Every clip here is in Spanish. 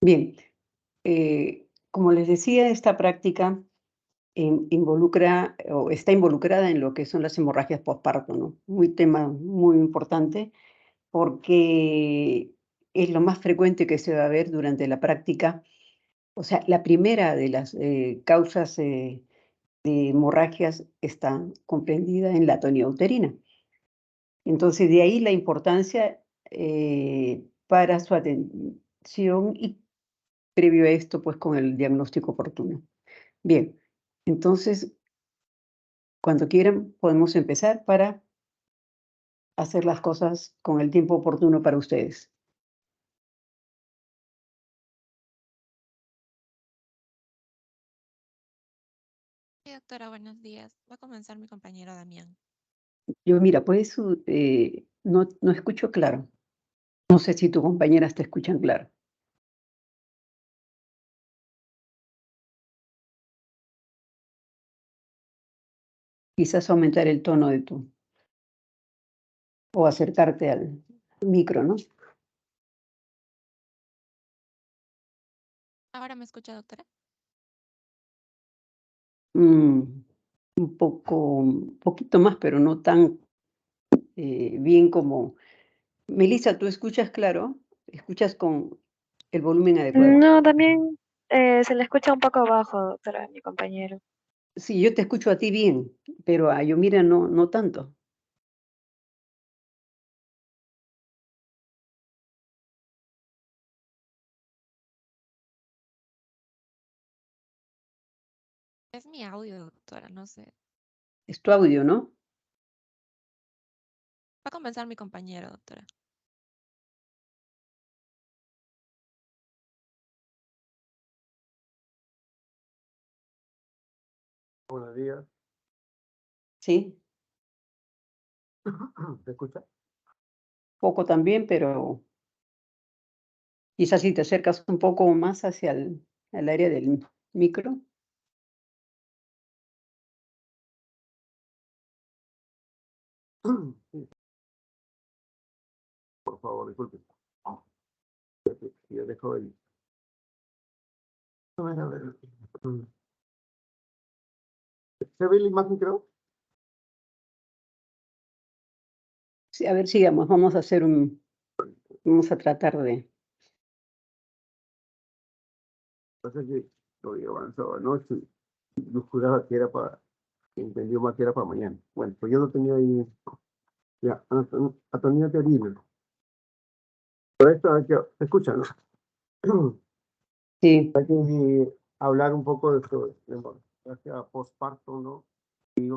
Bien, como les decía, esta práctica involucra o está involucrada en lo que son las hemorragias posparto, ¿no? Muy tema muy importante porque es lo más frecuente que se va a ver durante la práctica. O sea, la primera de las causas de hemorragias está comprendida en la atonía uterina. Entonces, de ahí la importancia para su atención y previo a esto, pues con el diagnóstico oportuno. Bien, entonces, cuando quieran, podemos empezar para hacer las cosas con el tiempo oportuno para ustedes. Sí, doctora, buenos días. Va a comenzar mi compañero Damián. Yo, mira, pues no escucho claro. No sé si tus compañeras te escuchan claro. Quizás aumentar el tono de tu o acercarte al micro, ¿no? ¿Ahora me escucha, doctora? Mm, un poquito más, pero no tan bien como. Melissa, ¿tú escuchas claro? ¿Escuchas con el volumen adecuado? No, también se le escucha un poco bajo, doctora, a mi compañero. Sí, yo te escucho a ti bien, pero a Yomira no tanto. Es mi audio, doctora, no sé. Es tu audio, ¿no? Va a comenzar mi compañero, doctora. Buenos días. Sí, ¿Se escucha? poco también, pero quizás si te acercas un poco más hacia el área del micro. Sí, por favor, disculpe. Yo dejo el. A ver, a ver. ¿Se ve la imagen, creo? Sí, a ver, sigamos, vamos a tratar de. Pasa que lo había avanzado anoche. Yo juraba que era para. Entendió más que era para mañana. Bueno, pues yo lo tenía ahí. Ya, atonía terrible. Por esto hay que. ¿Se escucha, no? Sí, Hay que hablar un poco de esto, de postparto, ¿no? Se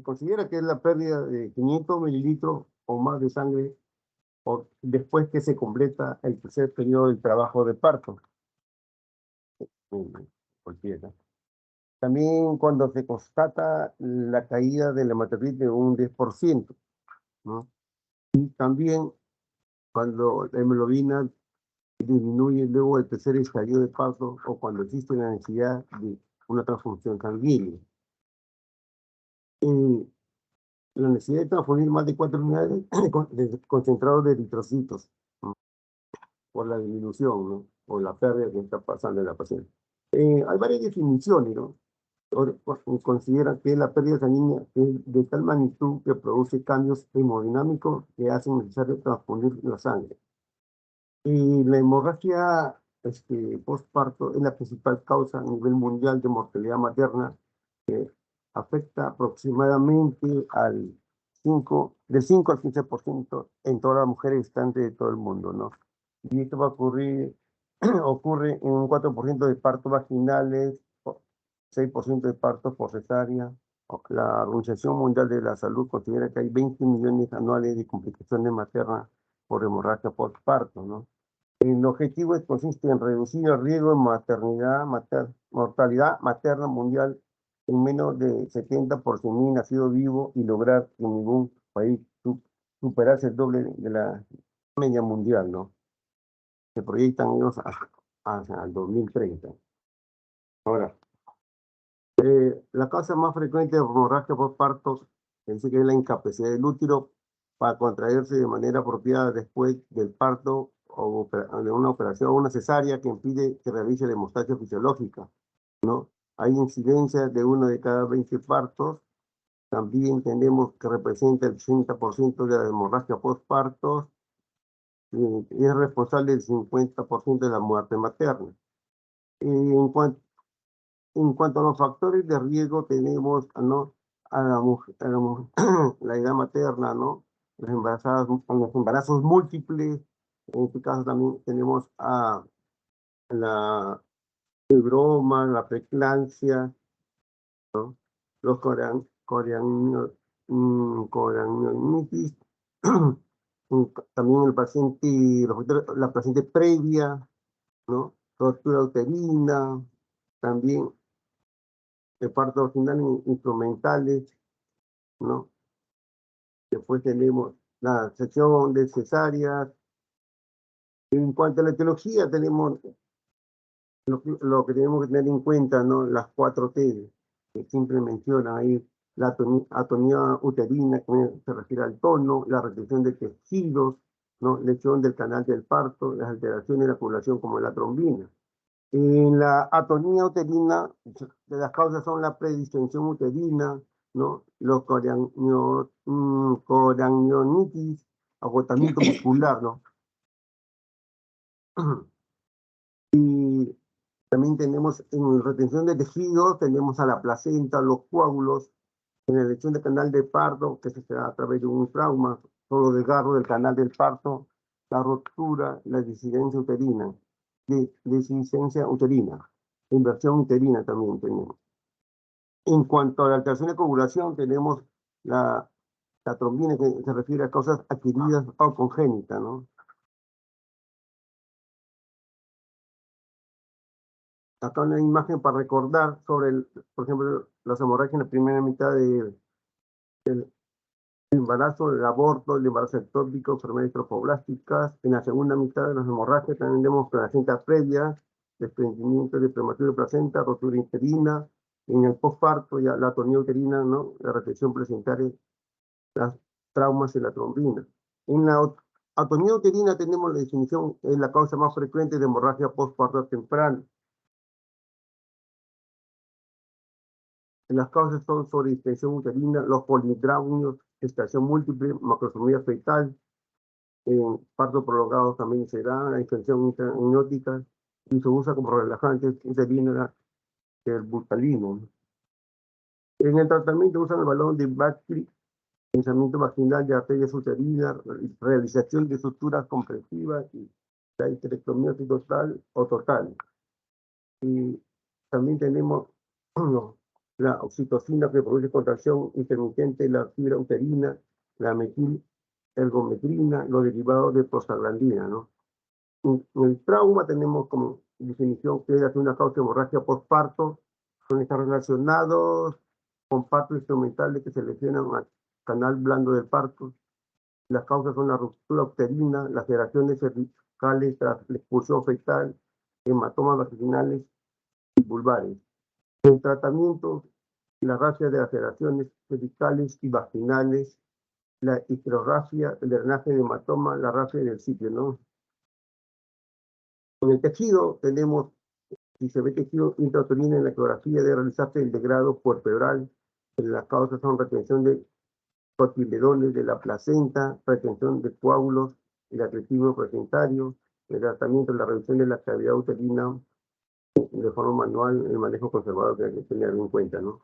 considera que es la pérdida de 500 mililitros o más de sangre después que se completa el tercer periodo del trabajo de parto. mm, Cualquiera. También cuando se constata la caída de la maternicidad de un 10%, ¿no? Y también cuando la hemoglobina disminuye luego del tercer estadio de parto o cuando existe la necesidad de una transfusión sanguínea. Y la necesidad de transfundir más de 4 unidades de concentrado de eritrocitos, ¿no? Por la disminución, ¿no? O la pérdida que está pasando en la paciente. Hay varias definiciones, ¿no? Considera que la pérdida sanguínea es de tal magnitud que produce cambios hemodinámicos que hacen necesario transfundir la sangre. Y la hemorragia postparto es la principal causa a nivel mundial de mortalidad materna, que afecta aproximadamente del 5 al 15% en todas las mujeres gestantes de todo el mundo, ¿no? Y esto va a ocurrir, ocurre en un 4% de partos vaginales, 6% de partos por cesárea. La Organización Mundial de la Salud considera que hay 20 millones anuales de complicaciones maternas por hemorragia postparto, ¿no? El objetivo consiste en reducir el riesgo de mortalidad materna mundial en menos de 70 por 100.000 nacidos vivos y lograr que ningún país superase el doble de la media mundial, ¿no? Se proyectan ellos hacia el 2030. Ahora, la causa más frecuente de hemorragia postparto dice que es la incapacidad del útero para contraerse de manera apropiada después del parto de una operación o una cesárea que impide que realice la hemostasia fisiológica, ¿no? Hay incidencia de 1 de cada 20 partos. También tenemos que representa el 60% de la hemorragia postpartos y es responsable del 50% de la muerte materna. En cuanto a los factores de riesgo, tenemos, ¿no?, la edad materna, ¿no? Las embarazadas, los embarazos múltiples. En este caso también tenemos a la fibroma, la preeclampsia, ¿no? Los coriamnionitis, también la paciente previa, ¿no? Ruptura uterina, también el parto vaginal instrumentales, ¿no? Después tenemos la sección de cesáreas. En cuanto a la etiología, tenemos lo que tenemos que tener en cuenta, ¿no? Las 4T, que siempre mencionan ahí, la atonía uterina, que se refiere al tono, la retención de tejidos, ¿no? Lesión del canal del parto, las alteraciones de la coagulación como la trombina. En la atonía uterina, las causas son la predistensión uterina, ¿no? Los coriamnionitis, agotamiento muscular, ¿no? Y también tenemos en retención de tejidos, tenemos a la placenta, los coágulos, en la lesión del canal de parto, que se da a través de un trauma, solo desgarro del canal del parto, la ruptura, la disidencia uterina, inversión uterina también tenemos. En cuanto a la alteración de coagulación, tenemos la trombina, que se refiere a causas adquiridas o congénitas, ¿no? Acá una imagen para recordar sobre, por ejemplo, las hemorragias en la primera mitad del embarazo, el aborto, el embarazo ectópico, enfermedades trofoblásticas. En la segunda mitad de las hemorragias también vemos placenta previa, desprendimiento de prematuro de placenta, rotura uterina. En el posparto, ya la atonía uterina, ¿no? La retención placentaria, las traumas y la trombina. En la atonía uterina tenemos la definición, es la causa más frecuente de hemorragia postparto temprana. Las causas son sobreextensión uterina, los polidraunios, gestación múltiple, macrosomía fetal, parto prolongado también se da, la infección intraamniótica, y se usa como relajante uterina el butalino. En el tratamiento usan el balón de Bactri, pensamiento vaginal de arterias uterinas, realización de suturas compresivas y la histerectomía total o total. Y también tenemos la oxitocina, que produce contracción intermitente, la fibra uterina, la metil-ergometrina, los derivados de prostaglandina, ¿no? En el trauma tenemos como definición que es una causa de hemorragia postparto, son estar relacionados con parto instrumental de que se lesionan al canal blando del parto. Las causas son la ruptura uterina, las alteraciones cervicales tras la expulsión fetal, hematomas vaginales y vulvares. El tratamiento, la racia de laceraciones cervicales y vaginales, la histerorragia, el drenaje de hematoma, la racia del sitio, ¿no? En el tejido tenemos, si se ve tejido intrauterino en la ecografía, de realizarse el degrado puerperal. Las causas son retención de cotiledones de la placenta, retención de coágulos, el atletismo placentario, el tratamiento de la reducción de la cavidad uterina de forma manual, el manejo conservador que hay que tener en cuenta, ¿no?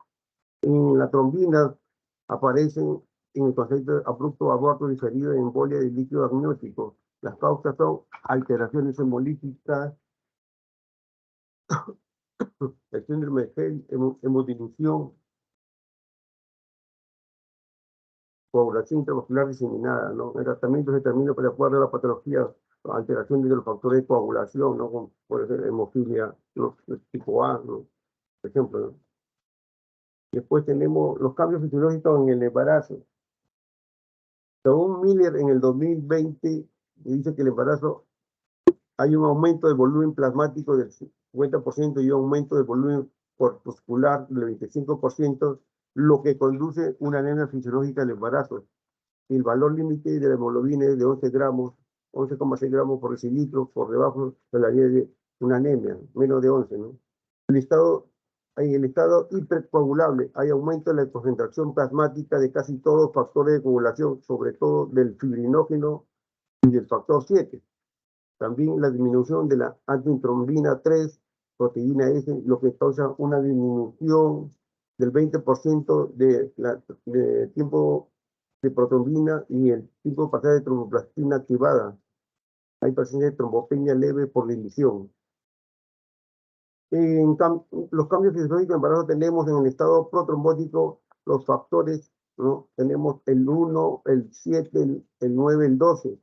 En la trombina aparecen en el concepto de abrupto aborto diferido de embolia del líquido amniótico. Las causas son alteraciones hemolíticas, el síndrome de Hell, hemodilución, coagulación intravascular diseminada, ¿no? El tratamiento se determina por acuerdo a la patología, alteraciones de los factores de coagulación, ¿no? Como puede ser hemofilia, ¿no? Tipo A, ¿no? Por ejemplo, ¿no? Después tenemos los cambios fisiológicos en el embarazo. Según Miller, en el 2020, dice que el embarazo hay un aumento del volumen plasmático del 50% y un aumento del volumen corpuscular del 25%, lo que conduce a una anemia fisiológica del embarazo. El valor límite de la hemoglobina es de 11 gramos 11,6 gramos por decilitro, por debajo de la línea de una anemia, menos de 11, ¿no? En el estado hipercoagulable hay aumento de la concentración plasmática de casi todos los factores de coagulación, sobre todo del fibrinógeno y del factor 7. También la disminución de la antitrombina 3, proteína S, lo que causa una disminución del 20% de tiempo de protrombina y el tiempo de pasada de tromboplastina activada. Hay pacientes de trombopenia leve por división. Los cambios fisiológicos en embarazo tenemos en el estado protrombótico los factores, ¿no? Tenemos el 1, el 7, el 9, el 12.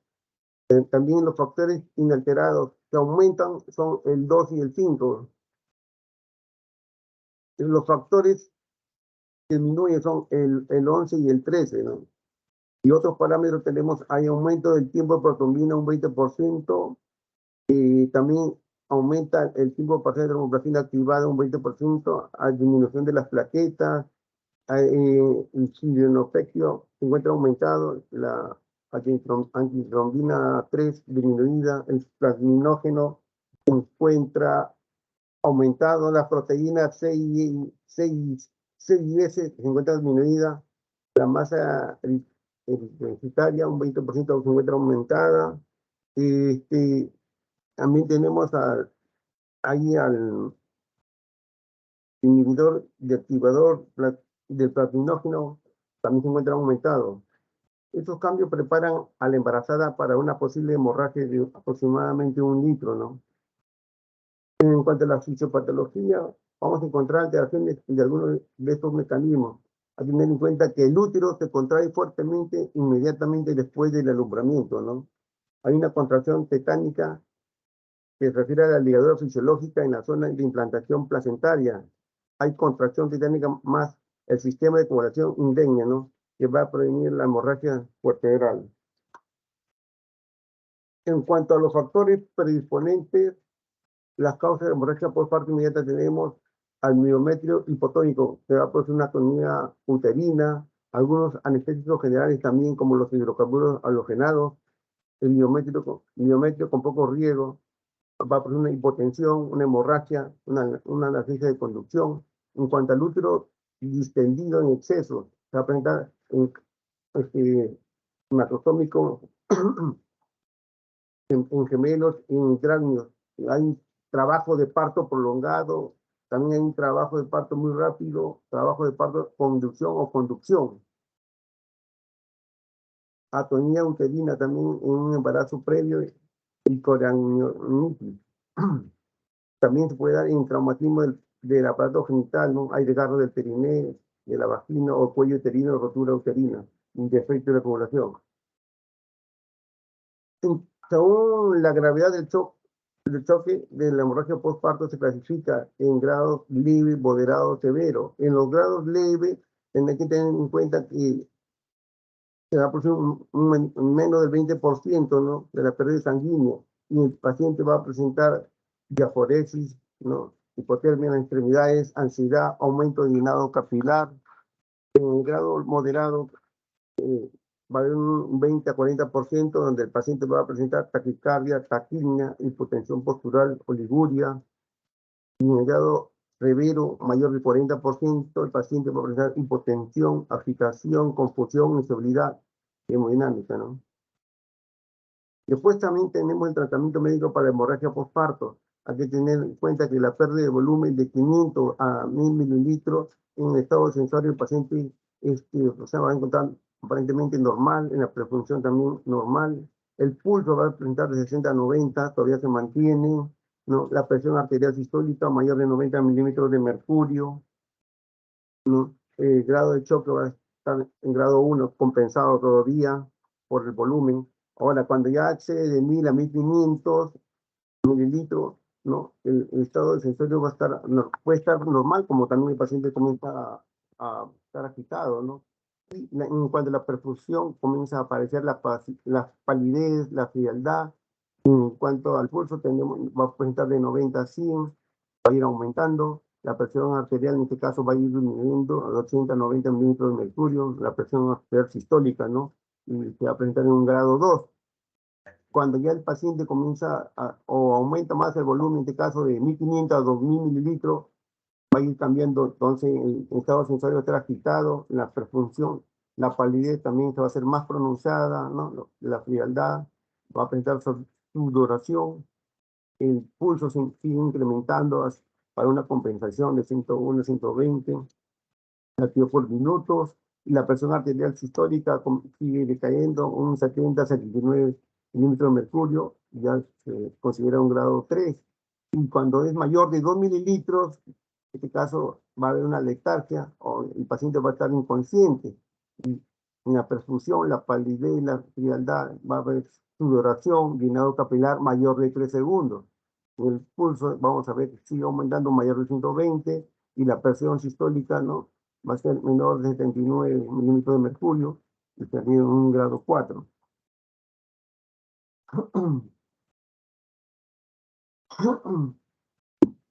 También los factores inalterados que aumentan son el 2 y el 5. Los factores que disminuyen son el 11 y el 13, ¿no? Y otros parámetros tenemos, hay aumento del tiempo de protrombina un 20%, y también aumenta el tiempo de pasada de tromboplastina activada un 20%, hay disminución de las plaquetas, el sideropectio se encuentra aumentado, la antitrombina 3 disminuida, el plasminógeno se encuentra aumentado, la proteína C y S se encuentra disminuida, la masa eritrocitaria un 20% se encuentra aumentada. También tenemos ahí al inhibidor de activador del plasminógeno, también se encuentra aumentado. Estos cambios preparan a la embarazada para una posible hemorragia de aproximadamente 1 litro, ¿no? En cuanto a la fisiopatología, vamos a encontrar alteraciones de algunos de estos mecanismos. Hay que tener en cuenta que el útero se contrae fuertemente inmediatamente después del alumbramiento, ¿no? Hay una contracción tetánica que se refiere a la ligadura fisiológica en la zona de implantación placentaria. Hay contracción titánica más el sistema de coagulación indemne, ¿no? Que va a prevenir la hemorragia puerperal. En cuanto a los factores predisponentes, las causas de hemorragia postparto inmediata tenemos al miometrio hipotónico, que va a producir una atonía uterina, algunos anestésicos generales también, como los hidrocarburos halogenados, el miometrio con poco riego, va a producir una hipotensión, una hemorragia, una analgesia de conducción. En cuanto al útero distendido en exceso, se va a presentar macroscómico en gemelos y en cráneos. Hay un trabajo de parto prolongado, también hay un trabajo de parto muy rápido, trabajo de parto con inducción o conducción. Atonía uterina también en un embarazo previo y coranionitis. También se puede dar en traumatismo del aparato genital, ¿no? Hay desgarro del perineo, de la vagina o cuello uterino, rotura uterina, defecto de la coagulación. Según la gravedad del choque de la hemorragia postparto se clasifica en grados leve, moderado, severo. En los grados leves, hay que tener en cuenta que se va a producir menos del 20%, ¿no? De la pérdida sanguínea, y el paciente va a presentar diaforesis, ¿no? Hipotermia en las extremidades, ansiedad, aumento de llenado capilar. En el grado moderado va a haber un 20 a 40%, donde el paciente va a presentar taquicardia, taquimia, hipotensión postural, oliguria. En el grado severo, mayor del 40%, el paciente va a presentar hipotensión, agitación, confusión, inseguridad hemodinámica, ¿no? Después también tenemos el tratamiento médico para hemorragia postparto. Hay que tener en cuenta que la pérdida de volumen de 500 a 1000 mililitros en el estado sensorio del paciente va a encontrar aparentemente normal, en la prefunción también normal. El pulso va a presentar de 60 a 90, todavía se mantiene, ¿no? La presión arterial sistólica mayor de 90 milímetros de mercurio, ¿no? El grado de choque va a estar en grado 1, compensado todavía por el volumen. Ahora, cuando ya excede de 1000 a 1500 mililitros, ¿no? El estado de sensorio puede estar normal, como también el paciente comienza a estar agitado, ¿no? Y en cuanto a la perfusión, comienza a aparecer la palidez, la frialdad. En cuanto al pulso, va a presentar de 90 a 100, va a ir aumentando. La presión arterial en este caso va a ir disminuyendo a 80 a 90 milímetros de mercurio, la presión arterial sistólica, ¿no? Y se va a presentar en un grado 2. cuando ya el paciente comienza o aumenta más el volumen, en este caso de 1500 a 2000 mililitros, va a ir cambiando, entonces el estado sensorio va a estar agitado, la perfunción, la palidez también se va a hacer más pronunciada, ¿no? La frialdad, va a presentar sudoración, el pulso sigue incrementando para una compensación de 101 a 120 latidos por minutos, y la presión arterial sistólica sigue decayendo un 70 a 79 milímetros de mercurio, ya se considera un grado 3. Y cuando es mayor de 2 mililitros, en este caso va a haber una letargia o el paciente va a estar inconsciente. Y en la perfusión, la palidez, la frialdad, va a haber sudoración, llenado capilar mayor de 3 segundos. En el pulso vamos a ver que sigue aumentando mayor de 120 y la presión sistólica, ¿no?, va a ser menor de 79 milímetros de mercurio y estaría en un grado 4.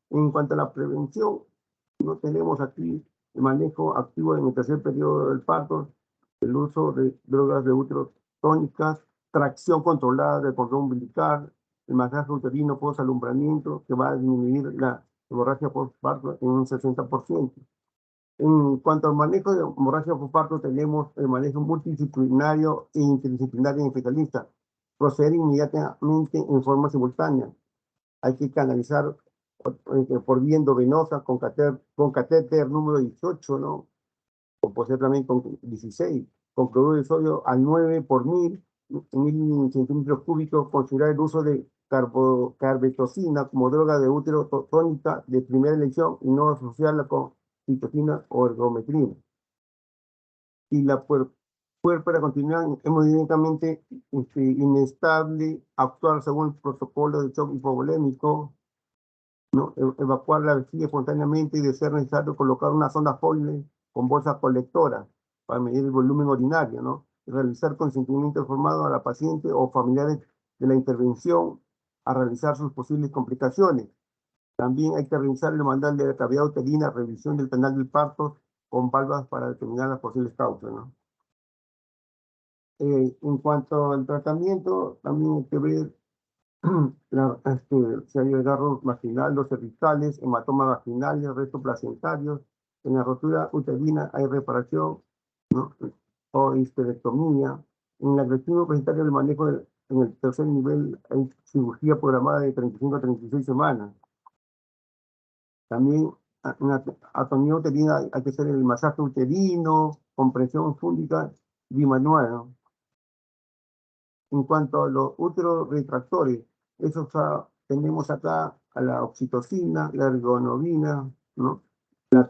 En cuanto a la prevención, no tenemos aquí el manejo activo en el tercer periodo del parto, el uso de drogas de útero tónicas, tracción controlada del cordón umbilical, el masaje uterino post-alumbramiento, que va a disminuir la hemorragia postparto en un 60%. En cuanto al manejo de hemorragia postparto, tenemos el manejo multidisciplinario e interdisciplinario en especialista. Proceder inmediatamente en forma simultánea. Hay que canalizar por vía endovenosa con catéter número 18, ¿no? O puede ser también con 16, con cloruro de sodio a 9 por 1000 centímetros cúbicos. Considerar el uso de carbetocina como droga de útero tónica de primera elección y no asociarla con citocina o ergometrina. Y la puérpera continúa hemodinámicamente inestable, actuar según el protocolo de shock hipovolémico, ¿no? Evacuar la vejiga espontáneamente y, de ser necesario, colocar una sonda Foley con bolsa colectora para medir el volumen urinario, ¿no? Realizar consentimiento informado a la paciente o familiares de la intervención a realizar sus posibles complicaciones. También hay que revisar el manual de la cavidad uterina, revisión del canal del parto con valvas para determinar las posibles causas, ¿no? En cuanto al tratamiento, también hay que ver si hay desgarro vaginal, los cervicales, hematomas vaginales, restos placentarios. En la rotura uterina hay reparación, ¿no?, o histerectomía. En la agresión presentaria del manejo en el tercer nivel hay cirugía programada de 35 a 36 semanas. También en la anatomía uterina hay que hacer el masaje uterino, compresión fúngica bimanual, ¿no? En cuanto a los úteros retractores, tenemos acá a la oxitocina, la ergonovina, ¿no?, la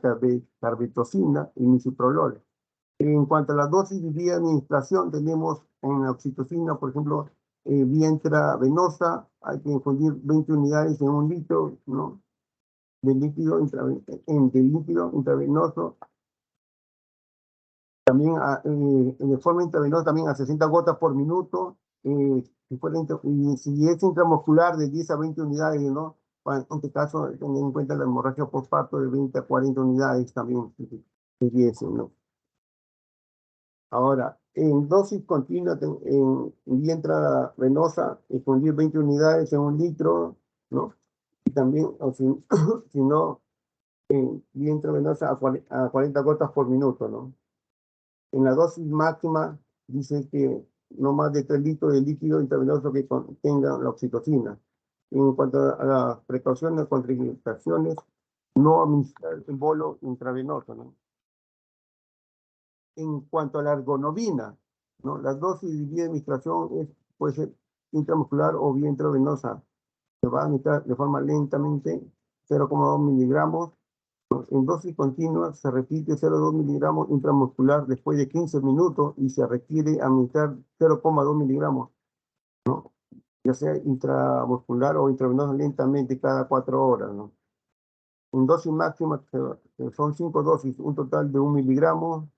carbetocina y misoprolol. En cuanto a la dosis y vía de administración, tenemos en la oxitocina, por ejemplo, vía intravenosa, hay que infundir 20 unidades en 1 litro, ¿no?, de líquido intravenoso. También de forma intravenosa, también a 60 gotas por minuto. Y si es intramuscular, de 10 a 20 unidades, ¿no? En este caso, teniendo en cuenta la hemorragia postparto, de 20 a 40 unidades también de 10, ¿no? Ahora, en dosis continua, en vía intravenosa, infundir 20 unidades en 1 litro, ¿no? Y también, o si no, en vía intravenosa a 40 gotas por minuto, ¿no? En la dosis máxima dice que no más de 3 litros de líquido intravenoso que contenga la oxitocina. En cuanto a las precauciones, contraindicaciones, no administrar el bolo intravenoso, ¿no? En cuanto a la ergonovina, ¿no?, las dosis y vía de administración puede ser intramuscular o vía intravenosa. Se va a administrar de forma lentamente, 0,2 miligramos. En dosis continua se repite 0,2 miligramos intramuscular después de 15 minutos y se requiere administrar 0,2 miligramos, ¿no?, ya sea intramuscular o intravenoso lentamente cada 4 horas, ¿no? En dosis máxima, que son 5 dosis, un total de 1 miligramo.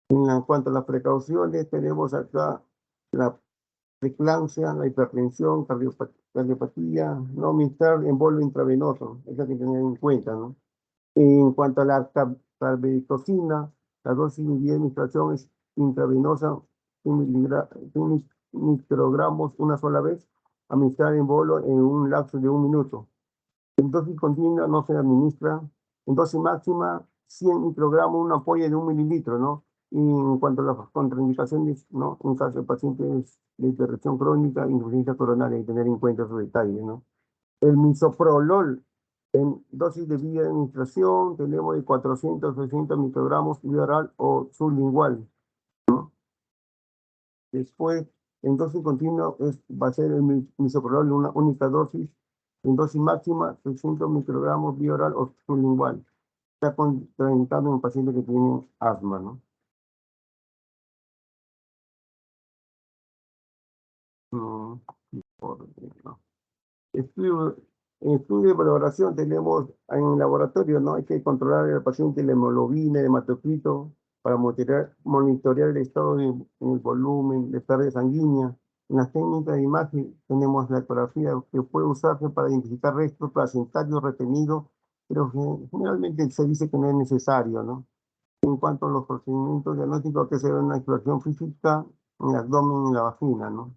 En cuanto a las precauciones, tenemos acá la preeclampsia, la hipertensión, cardiopatía, no administrar embolo intravenoso, eso hay que tener en cuenta, ¿no? En cuanto a la carbetocina, la dosis de administración es intravenosa, 1 microgramos una sola vez, administrar en bolo en un lapso de 1 minuto. En dosis continua no se administra, en dosis máxima 100 microgramos, una ampolla de 1 mililitro, ¿no? Y en cuanto a las contraindicaciones, ¿no? En caso de pacientes de hipertensión crónica, insuficiencia coronaria, hay que tener en cuenta esos detalles, ¿no? El misoprolol, en dosis de vía de administración, tenemos de 400 a 600 microgramos vía oral o sublingual, ¿no? Después, en dosis continua, va a ser el misoprolol una única dosis, en dosis máxima, 600 microgramos vía oral o sublingual. Está contraindicado en pacientes que tienen asma, ¿no? No, no. Estudio de valoración tenemos en el laboratorio, ¿no? Hay que controlar al paciente la hemoglobina, el hematocrito, para monitorear el estado en el volumen de pérdida sanguínea. En las técnicas de imagen tenemos la ecografía que puede usarse para identificar restos placentarios retenidos, pero generalmente se dice que no es necesario, ¿no? En cuanto a los procedimientos diagnósticos, que se ve una exploración física en el abdomen y en la vagina, ¿no?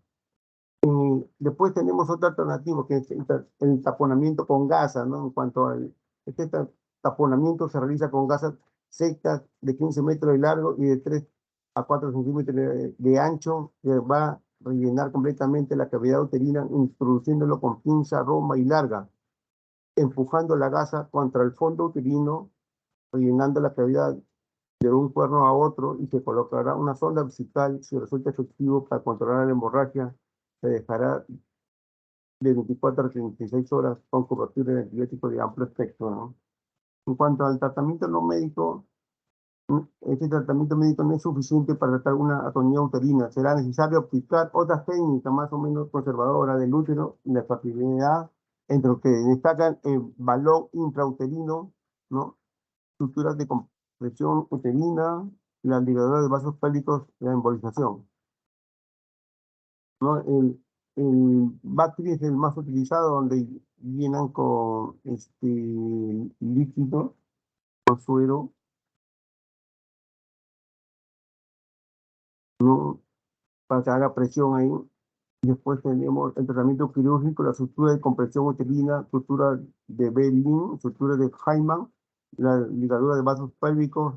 Después tenemos otra alternativa, que es el taponamiento con gasa, ¿no? En cuanto al taponamiento se realiza con gasas secas de 15 metros de largo y de 3 a 4 centímetros de ancho, que va a rellenar completamente la cavidad uterina, introduciéndolo con pinza, roma y larga, empujando la gasa contra el fondo uterino, rellenando la cavidad de un cuerno a otro, y se colocará una sonda vesical. Si resulta efectivo para controlar la hemorragia, se dejará de 24 a 36 horas con cobertura de antibióticos de amplio espectro, ¿no? En cuanto al tratamiento no médico, este tratamiento médico no es suficiente para tratar una atonía uterina. Será necesario aplicar otras técnicas más o menos conservadoras del útero y la fertilidad, entre los que destacan el balón intrauterino, ¿no? Estructuras de compresión uterina, la ligadura de vasos pélvicos, la embolización, ¿no? El Bactri es el más utilizado, donde llenan con líquido, con suero, ¿no? Para que haga presión ahí. Y después tenemos el tratamiento quirúrgico, la sutura de compresión uterina, sutura de Bellin, sutura de Hyman, la ligadura de vasos pélvicos,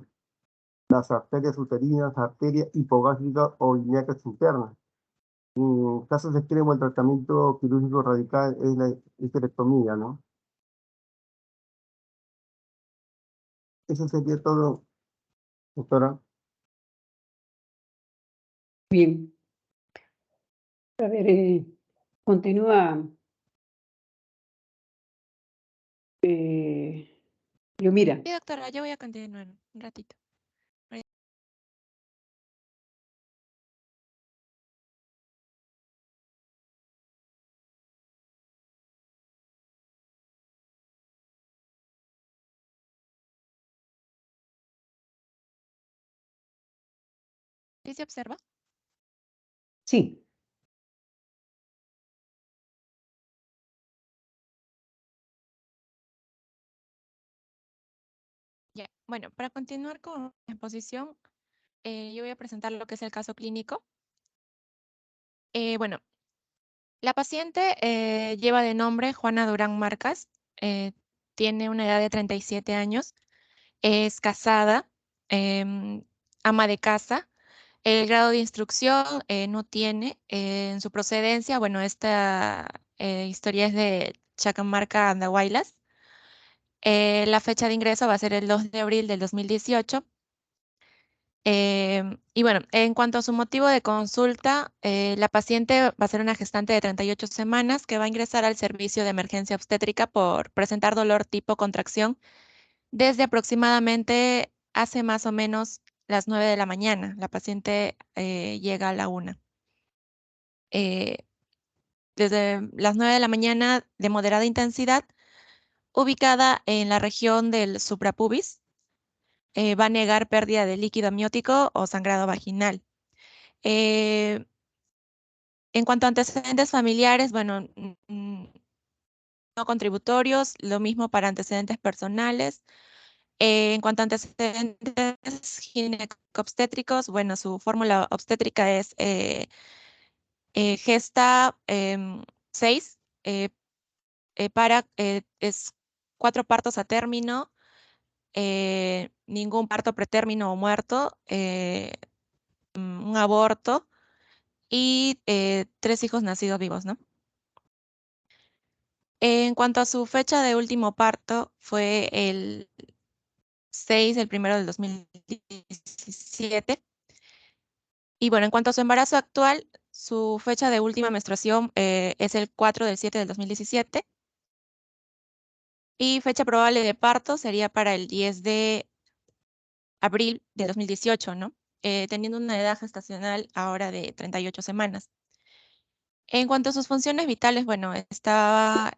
las arterias uterinas, arterias hipogástricas o ilíacas internas. En casos extremos, el tratamiento quirúrgico radical es la histerectomía, ¿no? Eso sería todo, doctora. Bien. A ver, continúa. Yo, mira. Sí, doctora, yo voy a continuar un ratito. ¿Sí se observa? Sí. Ya. Bueno, para continuar con la exposición, yo voy a presentar lo que es el caso clínico. Bueno, la paciente lleva de nombre Juana Durán Marcas, tiene una edad de 37 años, es casada, ama de casa. El grado de instrucción no tiene. En su procedencia, bueno, esta historia es de Chacamarca, Andahuaylas. La fecha de ingreso va a ser el 2 de abril del 2018. Y bueno, en cuanto a su motivo de consulta, la paciente va a ser una gestante de 38 semanas que va a ingresar al servicio de emergencia obstétrica por presentar dolor tipo contracción desde aproximadamente hace más o menos las 9 de la mañana. La paciente llega a la 1. Desde las 9 de la mañana, de moderada intensidad, ubicada en la región del suprapubis, va a negar pérdida de líquido amniótico o sangrado vaginal. En cuanto a antecedentes familiares, bueno, no contributorios, lo mismo para antecedentes personales. En cuanto a antecedentes ginecobstétricos, bueno, su fórmula obstétrica es Gesta 6, es 4 partos a término, ningún parto pretérmino o muerto, un aborto y 3 hijos nacidos vivos, ¿no? En cuanto a su fecha de último parto, fue el 6 del 1 del 2017. Y bueno, en cuanto a su embarazo actual, su fecha de última menstruación es el 4 del 7 del 2017. Y fecha probable de parto sería para el 10 de abril de 2018, ¿no? Teniendo una edad gestacional ahora de 38 semanas. En cuanto a sus funciones vitales, bueno, estaba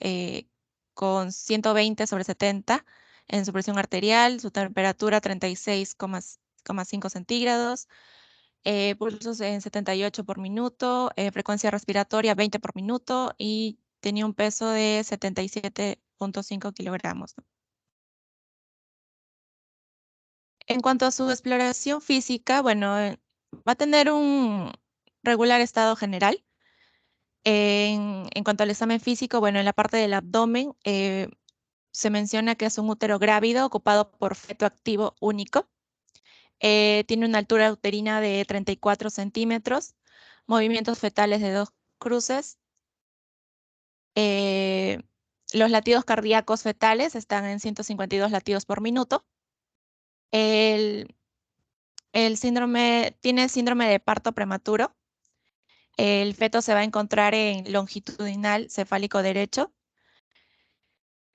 con 120/70 en su presión arterial, su temperatura 36,5 centígrados, pulsos en 78 por minuto, frecuencia respiratoria 20 por minuto y tenía un peso de 77,5 kilogramos, ¿no? En cuanto a su exploración física, bueno, va a tener un regular estado general. En cuanto al examen físico, bueno, en la parte del abdomen se menciona que es un útero grávido ocupado por feto activo único. Tiene una altura uterina de 34 centímetros, movimientos fetales de 2 cruces. eh, los latidos cardíacos fetales están en 152 latidos por minuto. El, el síndrome, tiene síndrome de parto prematuro. El feto se va a encontrar en longitudinal cefálico derecho.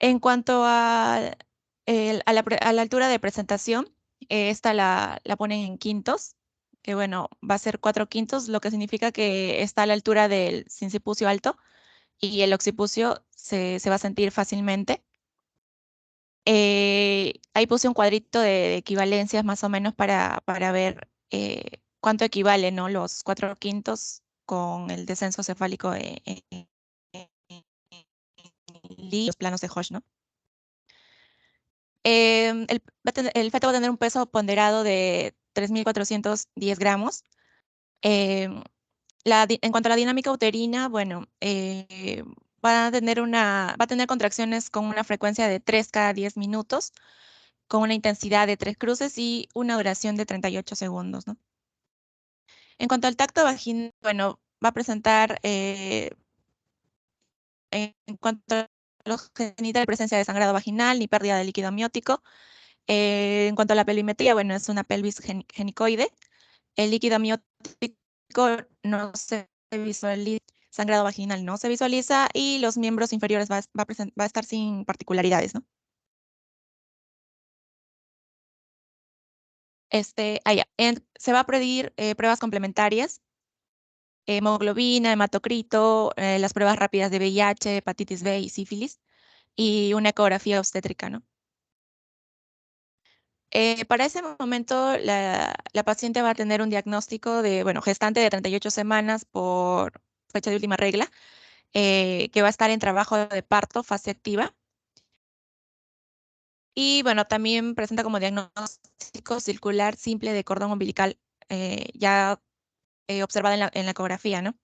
En cuanto a la altura de presentación, esta la ponen en quintos, que bueno, va a ser 4 quintos, lo que significa que está a la altura del sincipucio alto y el occipucio se va a sentir fácilmente. Ahí puse un cuadrito de equivalencias más o menos para ver cuánto equivale, ¿no? Los 4 quintos con el descenso cefálico en los planos de Hosh, ¿no? El feto va a tener un peso ponderado de 3.410 gramos. Em, en cuanto a la dinámica uterina, bueno, va a tener contracciones con una frecuencia de 3 cada 10 minutos, con una intensidad de 3 cruces y una duración de 38 segundos, ¿no? En cuanto al tacto vaginal, bueno, va a presentar, en cuanto a los genitales, presencia de sangrado vaginal ni pérdida de líquido amniótico. En cuanto a la pelvimetría, bueno, es una pelvis genicoide. El líquido amniótico no se visualiza, sangrado vaginal no se visualiza y los miembros inferiores va a estar sin particularidades, ¿no? Se va a pedir pruebas complementarias, hemoglobina, hematocrito, las pruebas rápidas de VIH, hepatitis B y sífilis y una ecografía obstétrica, ¿no? Para ese momento, la paciente va a tener un diagnóstico de, bueno, gestante de 38 semanas por fecha de última regla, que va a estar en trabajo de parto, fase activa. Y bueno, también presenta como diagnóstico circular simple de cordón umbilical, ya observada en la ecografía, ¿no?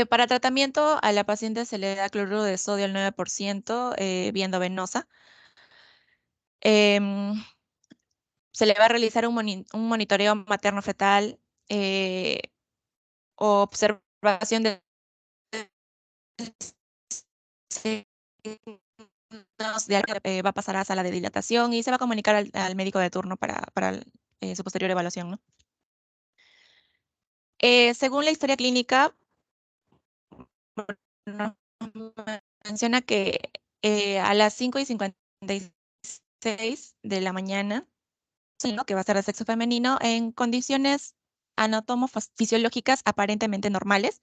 Para tratamiento, a la paciente se le da cloruro de sodio al 9%, vía endovenosa. Em, Se le va a realizar un monitoreo materno-fetal, observación de signos de va a pasar a sala de dilatación y se va a comunicar al médico de turno para su posterior evaluación, ¿no? Según la historia clínica, nos menciona que a las 5:56 de la mañana, ¿no?, que va a ser de sexo femenino, en condiciones anatomofisiológicas aparentemente normales,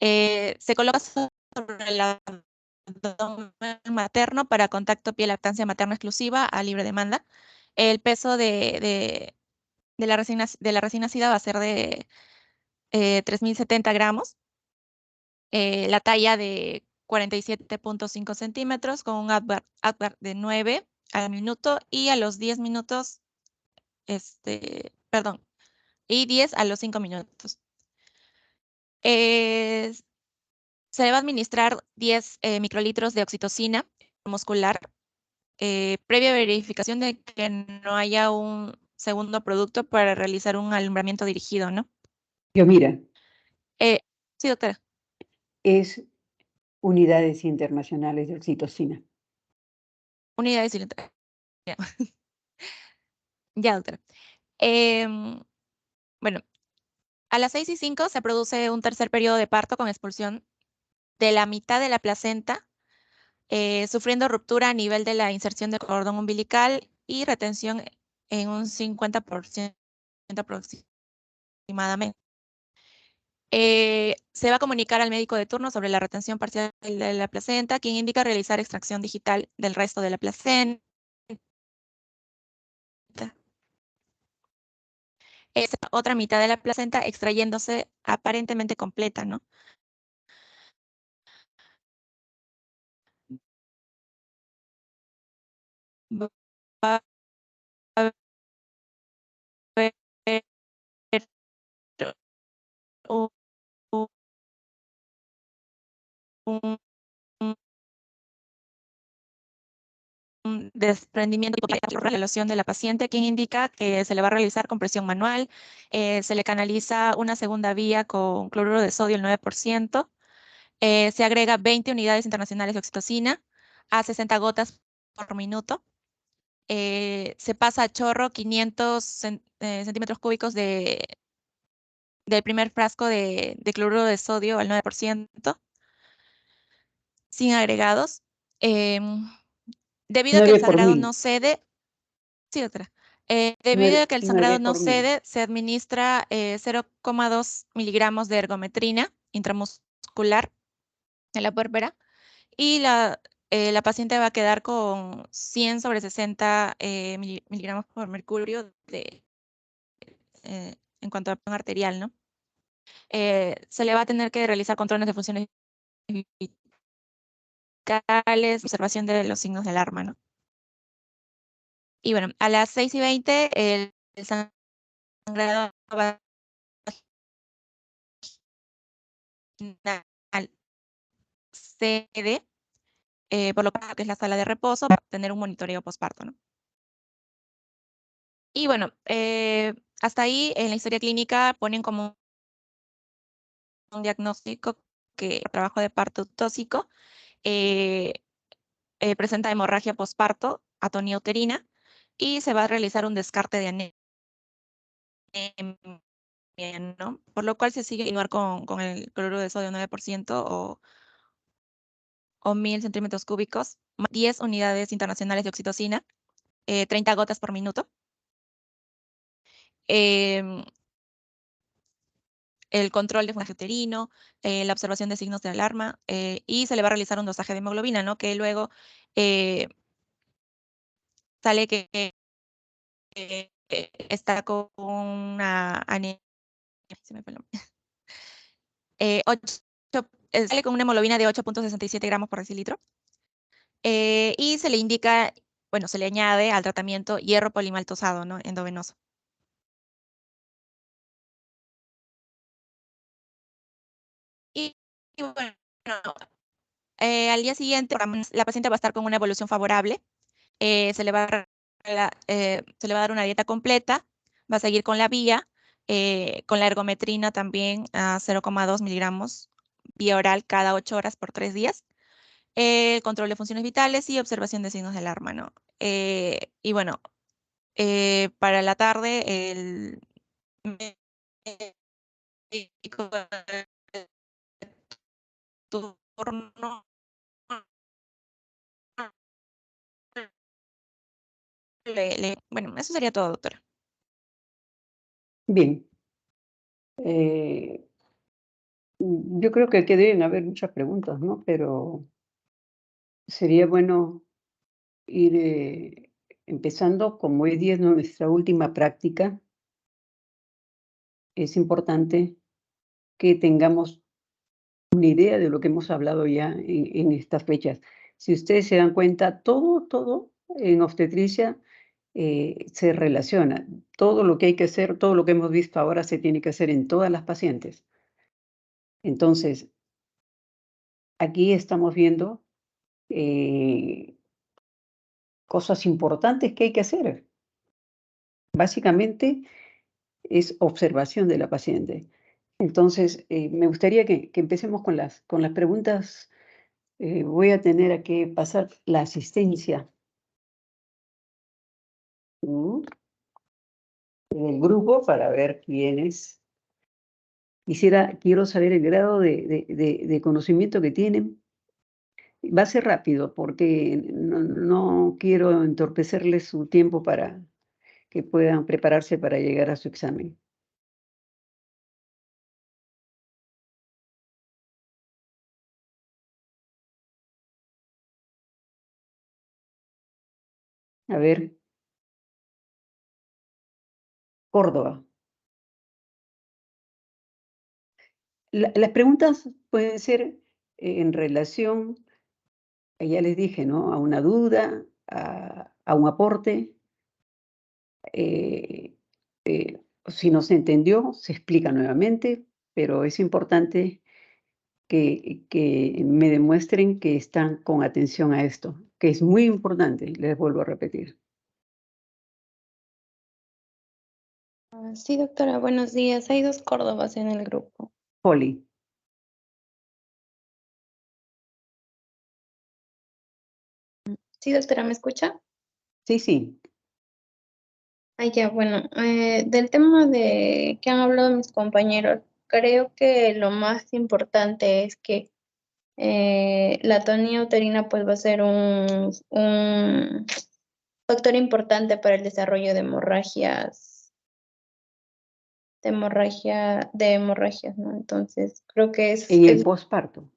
se coloca sobre el abdomen materno para contacto piel-lactancia materna exclusiva a libre demanda. El peso de la recién nacida va a ser de 3.070 gramos, la talla de 47,5 centímetros con un Apgar de 9 al minuto y a los 10 minutos, perdón, y 10 a los 5 minutos. Se le va a administrar 10 microlitros de oxitocina muscular, previa verificación de que no haya un segundo producto para realizar un alumbramiento dirigido, ¿no? Yo, mira, Sí, doctora. es unidades internacionales de oxitocina. Unidades cilindrales. Ya, ya, doctora. Bueno, a las 6:05 se produce un tercer periodo de parto con expulsión de la mitad de la placenta, sufriendo ruptura a nivel de la inserción del cordón umbilical y retención en un 50% aproximadamente. Se va a comunicar al médico de turno sobre la retención parcial de la placenta, quien indica realizar extracción digital del resto de la placenta. Esa otra mitad de la placenta extrayéndose aparentemente completa, ¿no? Va a haber un un desprendimiento por la relación de la paciente, quien indica que se le va a realizar compresión manual, se le canaliza una segunda vía con cloruro de sodio el 9%, se agrega 20 unidades internacionales de oxitocina a 60 gotas por minuto, se pasa a chorro 500 centímetros cúbicos del primer frasco de cloruro de sodio al 9%, sin agregados. Debido a que el 9 por sangrado 1000. no cede, sí, doctora. Debido a que el 9 sangrado no por 1000. cede, se administra 0,2 miligramos de ergometrina intramuscular en la pérpera y la paciente va a quedar con 100/60 miligramos por mercurio en cuanto a presión arterial, ¿no? Se le va a tener que realizar controles de funciones vitales, observación de los signos de alarma, ¿no? Y bueno, a las 6:20 el sangrado va al cede, por lo que es la sala de reposo, para tener un monitoreo posparto, ¿no? Y bueno, hasta ahí en la historia clínica ponen como un diagnóstico que trabajo de parto tóxico, presenta hemorragia posparto, atonía uterina, y se va a realizar un descarte de anemia, ¿no? Por lo cual se sigue continuar con el cloruro de sodio 9% o 1000 centímetros cúbicos, 10 unidades internacionales de oxitocina, 30 gotas por minuto. Em, el control de funcionamiento uterino, la observación de signos de alarma, y se le va a realizar un dosaje de hemoglobina, ¿no? Que luego sale que está con una anemia, se me fue el nombre. Sale con una hemoglobina de 8.67 gramos por decilitro. Y se le indica, bueno, se le añade al tratamiento hierro polimaltosado, ¿no? Endovenoso. Y bueno, al día siguiente la paciente va a estar con una evolución favorable. Se le va a dar una dieta completa, va a seguir con la vía, con la ergometrina también a 0,2 miligramos vía oral cada 8 horas por 3 días. El control de funciones vitales y observación de signos de alarma, ¿no? Y bueno, para la tarde, el médico de turno bueno, eso sería todo, doctora. Bien. Yo creo que aquí deben haber muchas preguntas, ¿no? Pero sería bueno ir empezando, como hoy día es nuestra última práctica, es importante que tengamos una idea de lo que hemos hablado ya en estas fechas. Si ustedes se dan cuenta, todo en obstetricia se relaciona. Todo lo que hay que hacer, todo lo que hemos visto ahora se tiene que hacer en todas las pacientes. Entonces, aquí estamos viendo cosas importantes que hay que hacer. Básicamente es observación de la paciente. Entonces, me gustaría que empecemos con las preguntas. Voy a tener que pasar la asistencia del grupo para ver quiénes. Quiero saber el grado de conocimiento que tienen. Va a ser rápido porque no quiero entorpecerles su tiempo para que puedan prepararse para llegar a su examen. A ver, Córdoba. Las preguntas pueden ser en relación, ya les dije, ¿no? A una duda, a un aporte. Si no se entendió, se explica nuevamente, pero es importante que me demuestren que están con atención a esto, que es muy importante, les vuelvo a repetir. Sí, doctora, buenos días. Hay 2 Córdobas en el grupo. Poli, Sí, doctora, ¿me escucha? sí, Ya, bueno, del tema de que han hablado mis compañeros, creo que lo más importante es que la atonía uterina pues va a ser un factor importante para el desarrollo de hemorragias, ¿no? Entonces, creo que en el posparto,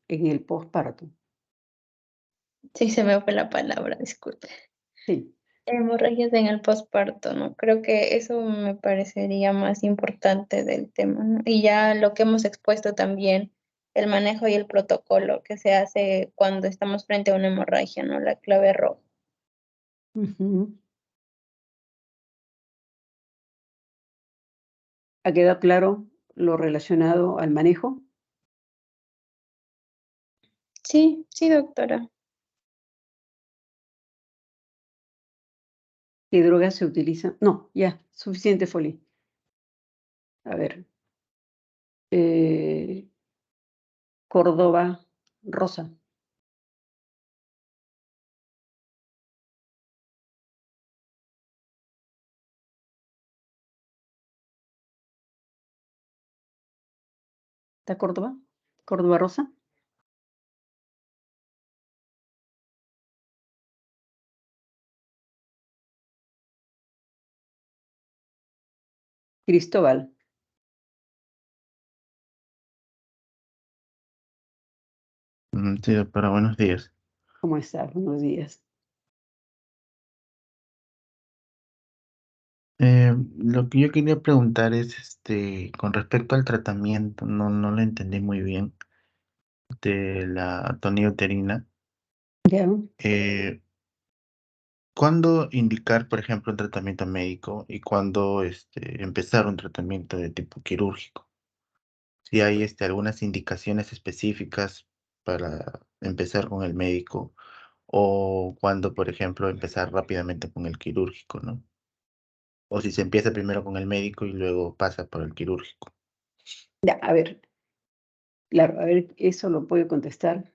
sí, se me fue la palabra, disculpe. sí. Hemorragias en el posparto, ¿no? Creo que eso me parecería más importante del tema, ¿no? Y ya lo que hemos expuesto también, el manejo y el protocolo que se hace cuando estamos frente a una hemorragia, ¿no? La clave roja. Ujú. ¿Ha quedado claro lo relacionado al manejo? Sí, sí, doctora. ¿Qué drogas se utilizan? No, ya, suficiente, Foli. A ver. Córdoba, Rosa. ¿Está Córdoba? ¿Córdoba Rosa? Cristóbal, Sí, doctora, buenos días. ¿cómo estás? Buenos días. Lo que yo quería preguntar es, con respecto al tratamiento, no lo entendí muy bien, de la atonía uterina. Ya. ¿Cuándo indicar, por ejemplo, un tratamiento médico y cuándo empezar un tratamiento de tipo quirúrgico? Si hay algunas indicaciones específicas para empezar con el médico o cuándo, por ejemplo, empezar rápidamente con el quirúrgico, ¿no? O si se empieza primero con el médico y luego pasa por el quirúrgico. Ya, a ver. Claro, a ver, eso lo puedo contestar.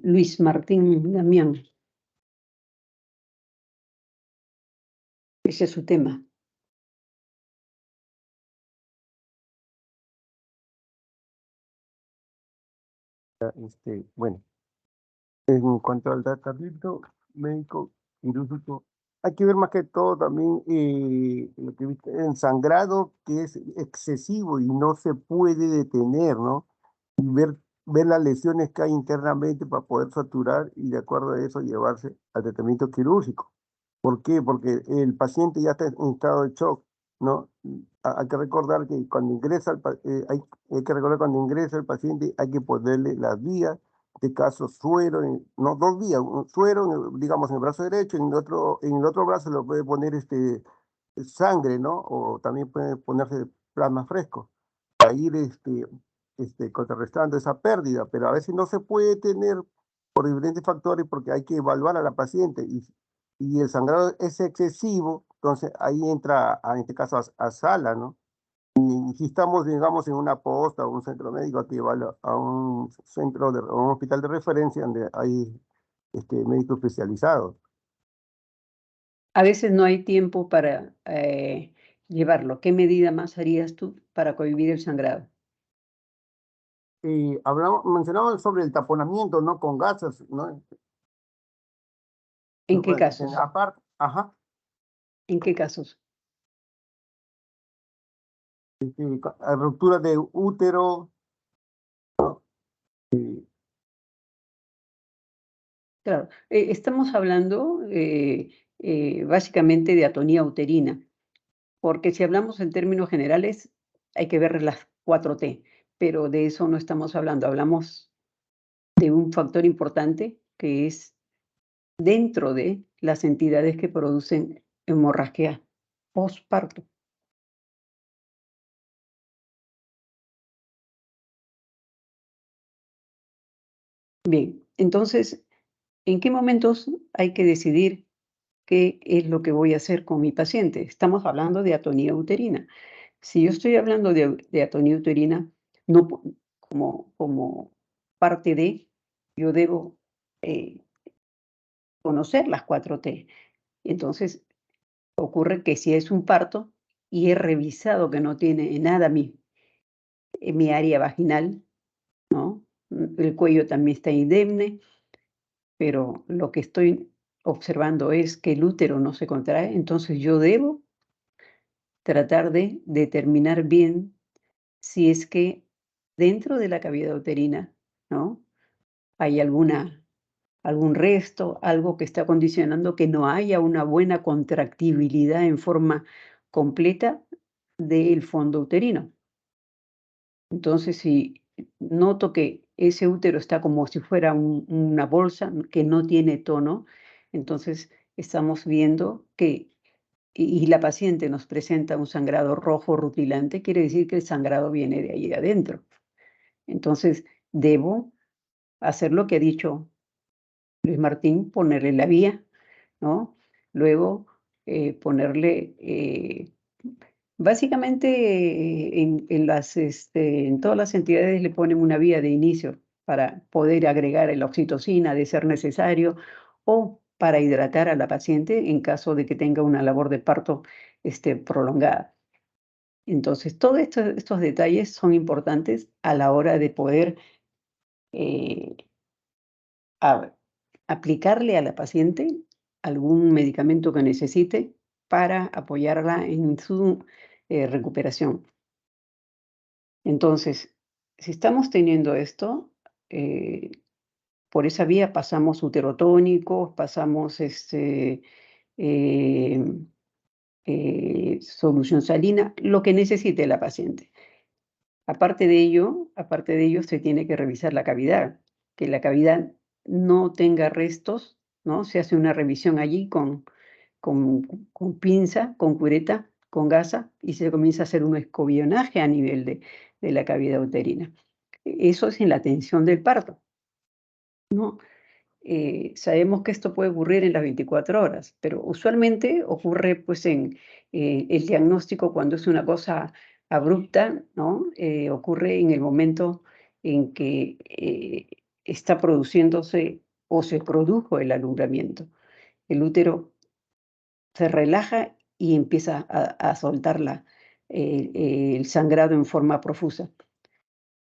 Luis Martín Damián. Ese es su tema. Bueno, en cuanto al tratamiento médico quirúrgico, hay que ver más que todo también lo que viste, el sangrado que es excesivo y no se puede detener, ¿no? Y ver las lesiones que hay internamente para poder saturar y de acuerdo a eso llevarse al tratamiento quirúrgico. ¿Por qué? Porque el paciente ya está en estado de shock, ¿no? Hay que recordar que cuando ingresa hay que recordar cuando ingresa el paciente hay que ponerle las vías este caso suero, no, 2 días, un suero, digamos, en el brazo derecho, en el otro brazo le puede poner sangre, ¿no? O también puede ponerse plasma fresco, para ir contrarrestando esa pérdida, pero a veces no se puede tener por diferentes factores porque hay que evaluar a la paciente y el sangrado es excesivo, entonces ahí entra, en este caso, a sala, ¿no? Y si estamos, digamos, en una posta o un centro médico, hay que llevarlo a un a un hospital de referencia donde hay médicos especializados. A veces no hay tiempo para llevarlo. ¿Qué medida más harías tú para cohibir el sangrado? Mencionaban sobre el taponamiento, ¿no? Con gases, ¿no? ¿En qué casos? Aparte, ajá, ¿En qué casos? ruptura de útero, Claro, estamos hablando básicamente de atonía uterina, porque si hablamos en términos generales hay que ver las 4T, pero de eso no estamos hablando. Hablamos de un factor importante que es dentro de las entidades que producen hemorragia postparto. Bien, entonces, ¿en qué momentos hay que decidir qué es lo que voy a hacer con mi paciente? Estamos hablando de atonía uterina. Si yo estoy hablando de atonía uterina, no como parte de, yo debo conocer las 4T. Entonces, ocurre que si es un parto y he revisado que no tiene nada en mi área vaginal, ¿no? El cuello también está indemne, pero lo que estoy observando es que el útero no se contrae, entonces yo debo tratar de determinar bien si es que dentro de la cavidad uterina, ¿no? Hay algún resto, algo que está condicionando que no haya una buena contractibilidad en forma completa del fondo uterino. Entonces, si noto que ese útero está como si fuera una bolsa que no tiene tono, entonces estamos viendo que, y la paciente nos presenta un sangrado rojo rutilante, quiere decir que el sangrado viene de ahí de adentro. Entonces, debo hacer lo que ha dicho Luis Martín, ponerle la vía, ¿no? Luego, ponerle, básicamente, en todas las entidades le ponen una vía de inicio para poder agregar la oxitocina de ser necesario o para hidratar a la paciente en caso de que tenga una labor de parto, prolongada. Entonces, todos estos detalles son importantes a la hora de poder, eh, aplicarle a la paciente algún medicamento que necesite para apoyarla en su recuperación. Entonces, si estamos teniendo esto, por esa vía pasamos uterotónicos, pasamos solución salina, lo que necesite la paciente. Aparte de ello, se tiene que revisar la cavidad, que la cavidad no tenga restos, ¿no? Se hace una revisión allí con pinza, con cureta, con gasa, y se comienza a hacer un escobionaje a nivel de la cavidad uterina. Eso es en la atención del parto, ¿no? Sabemos que esto puede ocurrir en las 24 horas, pero usualmente ocurre pues en el diagnóstico cuando es una cosa abrupta, ¿no? Ocurre en el momento en que está produciéndose o se produjo el alumbramiento. El útero se relaja y empieza a soltar el sangrado en forma profusa.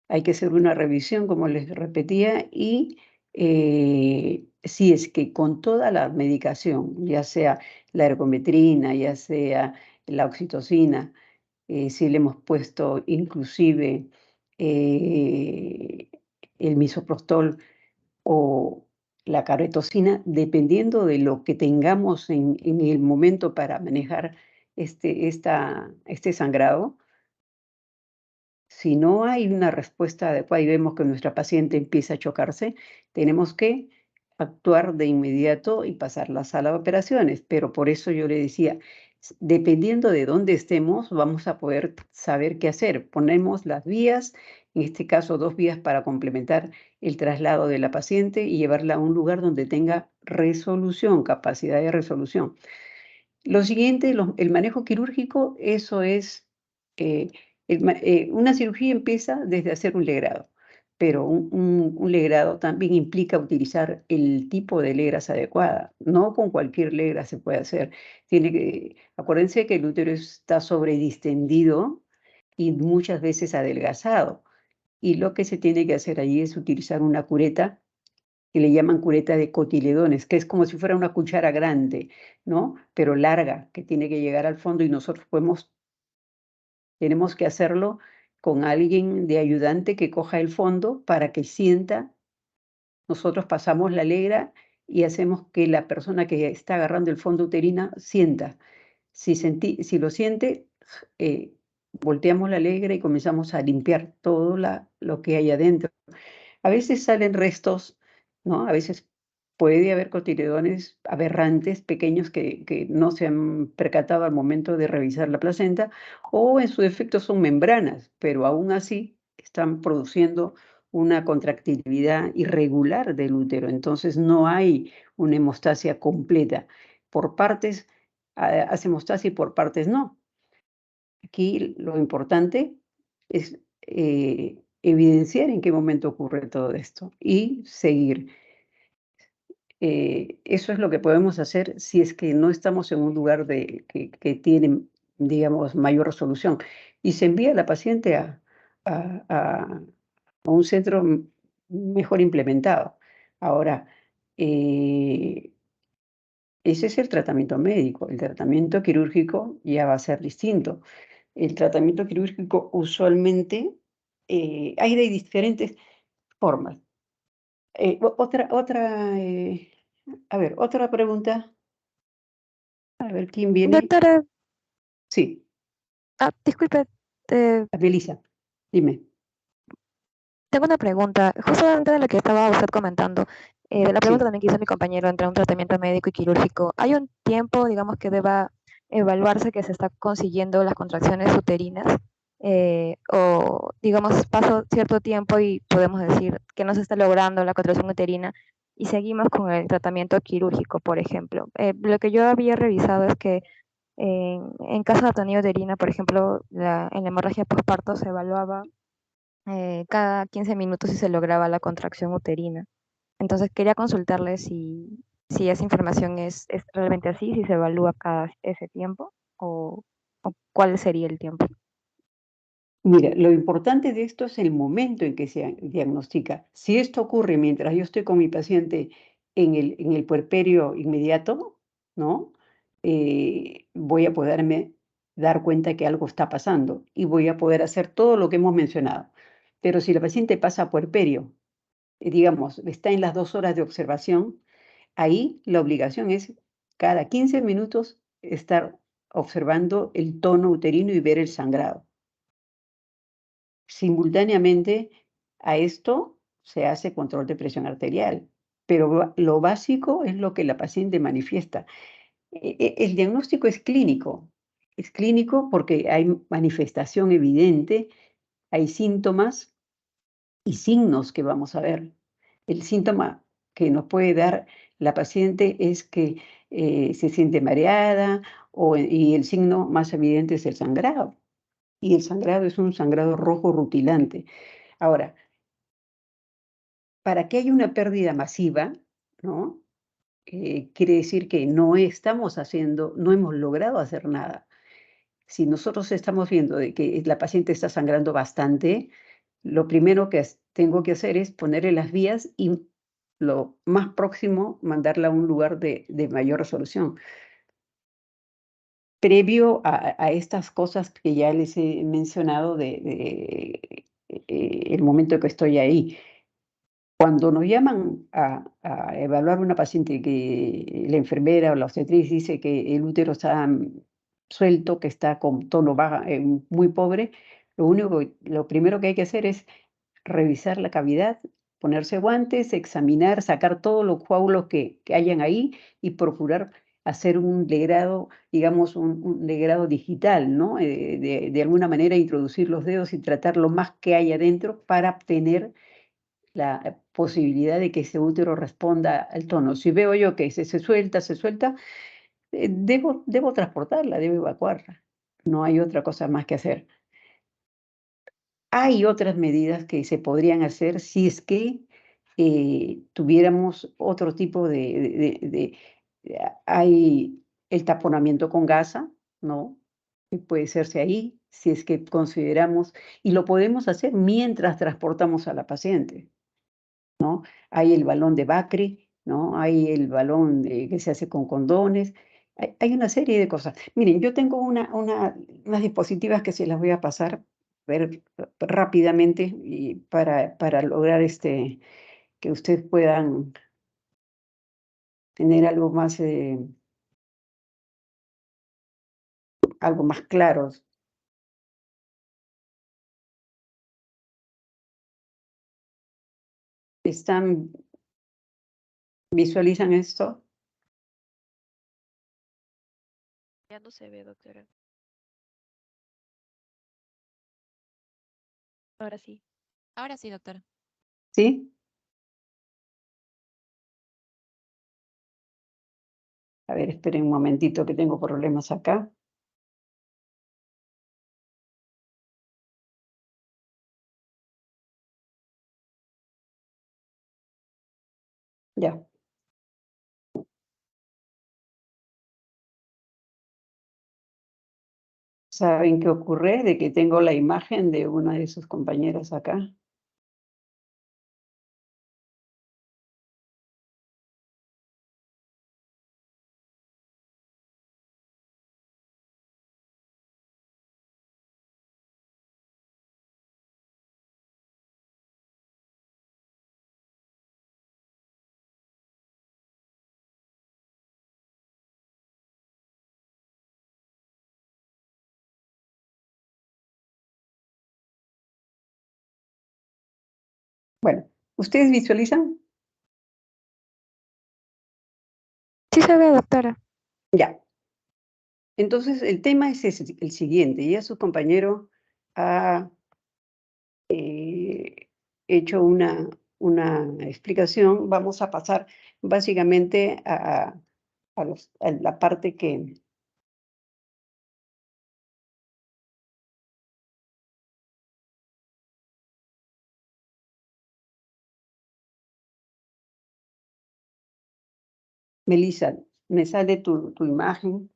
Hay que hacer una revisión, como les repetía, y si es que con toda la medicación, ya sea la ergometrina, ya sea la oxitocina, si le hemos puesto inclusive eh, el misoprostol o la carretosina, dependiendo de lo que tengamos en el momento para manejar este sangrado, Si no hay una respuesta adecuada y vemos que nuestra paciente empieza a chocarse, tenemos que actuar de inmediato y pasar la sala de operaciones. Pero por eso yo le decía, dependiendo de dónde estemos, vamos a poder saber qué hacer. Ponemos las vías, en este caso 2 vías para complementar el traslado de la paciente y llevarla a un lugar donde tenga resolución, capacidad de resolución. Lo siguiente, el manejo quirúrgico, eso es, una cirugía empieza desde hacer un legrado, pero un legrado también implica utilizar el tipo de legras adecuada. No con cualquier legra se puede hacer. Acuérdense que el útero está sobredistendido y muchas veces adelgazado. Y lo que se tiene que hacer allí es utilizar una cureta que le llaman cureta de cotiledones, que es como si fuera una cuchara grande, ¿no? Pero larga, que tiene que llegar al fondo y nosotros tenemos que hacerlo con alguien de ayudante que coja el fondo para que sienta. Nosotros pasamos la legra y hacemos que la persona que está agarrando el fondo uterina sienta. Si lo siente, volteamos la legra y comenzamos a limpiar todo lo que hay adentro. A veces salen restos, ¿no? A veces puede haber cotiledones aberrantes, pequeños que no se han percatado al momento de revisar la placenta, o en su defecto son membranas, pero aún así están produciendo una contractilidad irregular del útero. Entonces no hay una hemostasia completa. Por partes hace hemostasia y por partes no. Aquí lo importante es evidenciar en qué momento ocurre todo esto y seguir. Eso es lo que podemos hacer si es que no estamos en un lugar que tiene, digamos, mayor resolución. Y se envía a la paciente a- a- a un centro mejor implementado. Ahora, ese es el tratamiento médico. El tratamiento quirúrgico ya va a ser distinto. El tratamiento quirúrgico usualmente hay de diferentes formas. A ver, otra pregunta. A ver, ¿quién viene? Doctora, Sí, disculpe, Melissa, dime. tengo una pregunta. Justamente de lo que estaba usted comentando, de la pregunta Sí. también que hizo mi compañero entre un tratamiento médico y quirúrgico, ¿hay un tiempo, digamos, que deba evaluarse que se está consiguiendo las contracciones uterinas? O, digamos, pasó cierto tiempo y podemos decir que no se está logrando la contracción uterina y seguimos con el tratamiento quirúrgico, por ejemplo. Lo que yo había revisado es que en caso de atonía uterina, por ejemplo, en la hemorragia postparto se evaluaba cada 15 minutos si se lograba la contracción uterina. Entonces quería consultarle si esa información es realmente así, si se evalúa cada ese tiempo o cuál sería el tiempo. Mira, lo importante de esto es el momento en que se diagnostica. Si esto ocurre mientras yo estoy con mi paciente en el puerperio inmediato, ¿no? Voy a poderme dar cuenta que algo está pasando y voy a poder hacer todo lo que hemos mencionado. Pero si la paciente pasa a puerperio, digamos, está en las 2 horas de observación, ahí la obligación es cada 15 minutos estar observando el tono uterino y ver el sangrado. Simultáneamente a esto se hace control de presión arterial, pero lo básico es lo que la paciente manifiesta. El diagnóstico es clínico porque hay manifestación evidente, hay síntomas y signos que vamos a ver. El síntoma que nos puede dar la paciente es que se siente mareada y el signo más evidente es el sangrado. Y el sangrado es un sangrado rojo rutilante. Ahora, para que haya una pérdida masiva, ¿no? Quiere decir que no hemos logrado hacer nada. Si nosotros estamos viendo de que la paciente está sangrando bastante, lo primero que tengo que hacer es ponerle las vías y lo más próximo, mandarla a un lugar de mayor resolución. Previo a estas cosas que ya les he mencionado el momento que estoy ahí. Cuando nos llaman a evaluar una paciente que la enfermera o la obstetriz dice que el útero está suelto, que está con tono baja, muy pobre, Lo primero que hay que hacer es revisar la cavidad, ponerse guantes, examinar, sacar todos los coágulos que hayan ahí y procurar hacer un legrado, digamos, un legrado digital, ¿no? De alguna manera introducir los dedos y tratar lo más que hay adentro para obtener la posibilidad de que ese útero responda al tono. Si veo yo que se suelta, debo transportarla, debo evacuarla. No hay otra cosa más que hacer. Hay otras medidas que se podrían hacer si es que tuviéramos otro tipo hay el taponamiento con gasa, ¿no? Que puede hacerse ahí, si es que consideramos, y lo podemos hacer mientras transportamos a la paciente, ¿no? Hay el balón de Bacri, ¿no? Hay el balón que se hace con condones. Hay una serie de cosas. Miren, yo tengo unas dispositivas que se las voy a pasar ver rápidamente y para lograr que ustedes puedan tener algo más claro. ¿Visualizan esto? Ya no se ve, doctora. Ahora sí. Ahora sí, doctora. ¿Sí? A ver, esperen un momentito que tengo problemas acá. Ya. ¿Saben qué ocurre? De que tengo la imagen de una de sus compañeras acá. Bueno, ¿ustedes visualizan? Sí se ve, doctora. Ya. Entonces, el tema es el siguiente. Ya su compañero ha hecho una explicación. Vamos a pasar básicamente a la parte que... Melissa, me sale tu imagen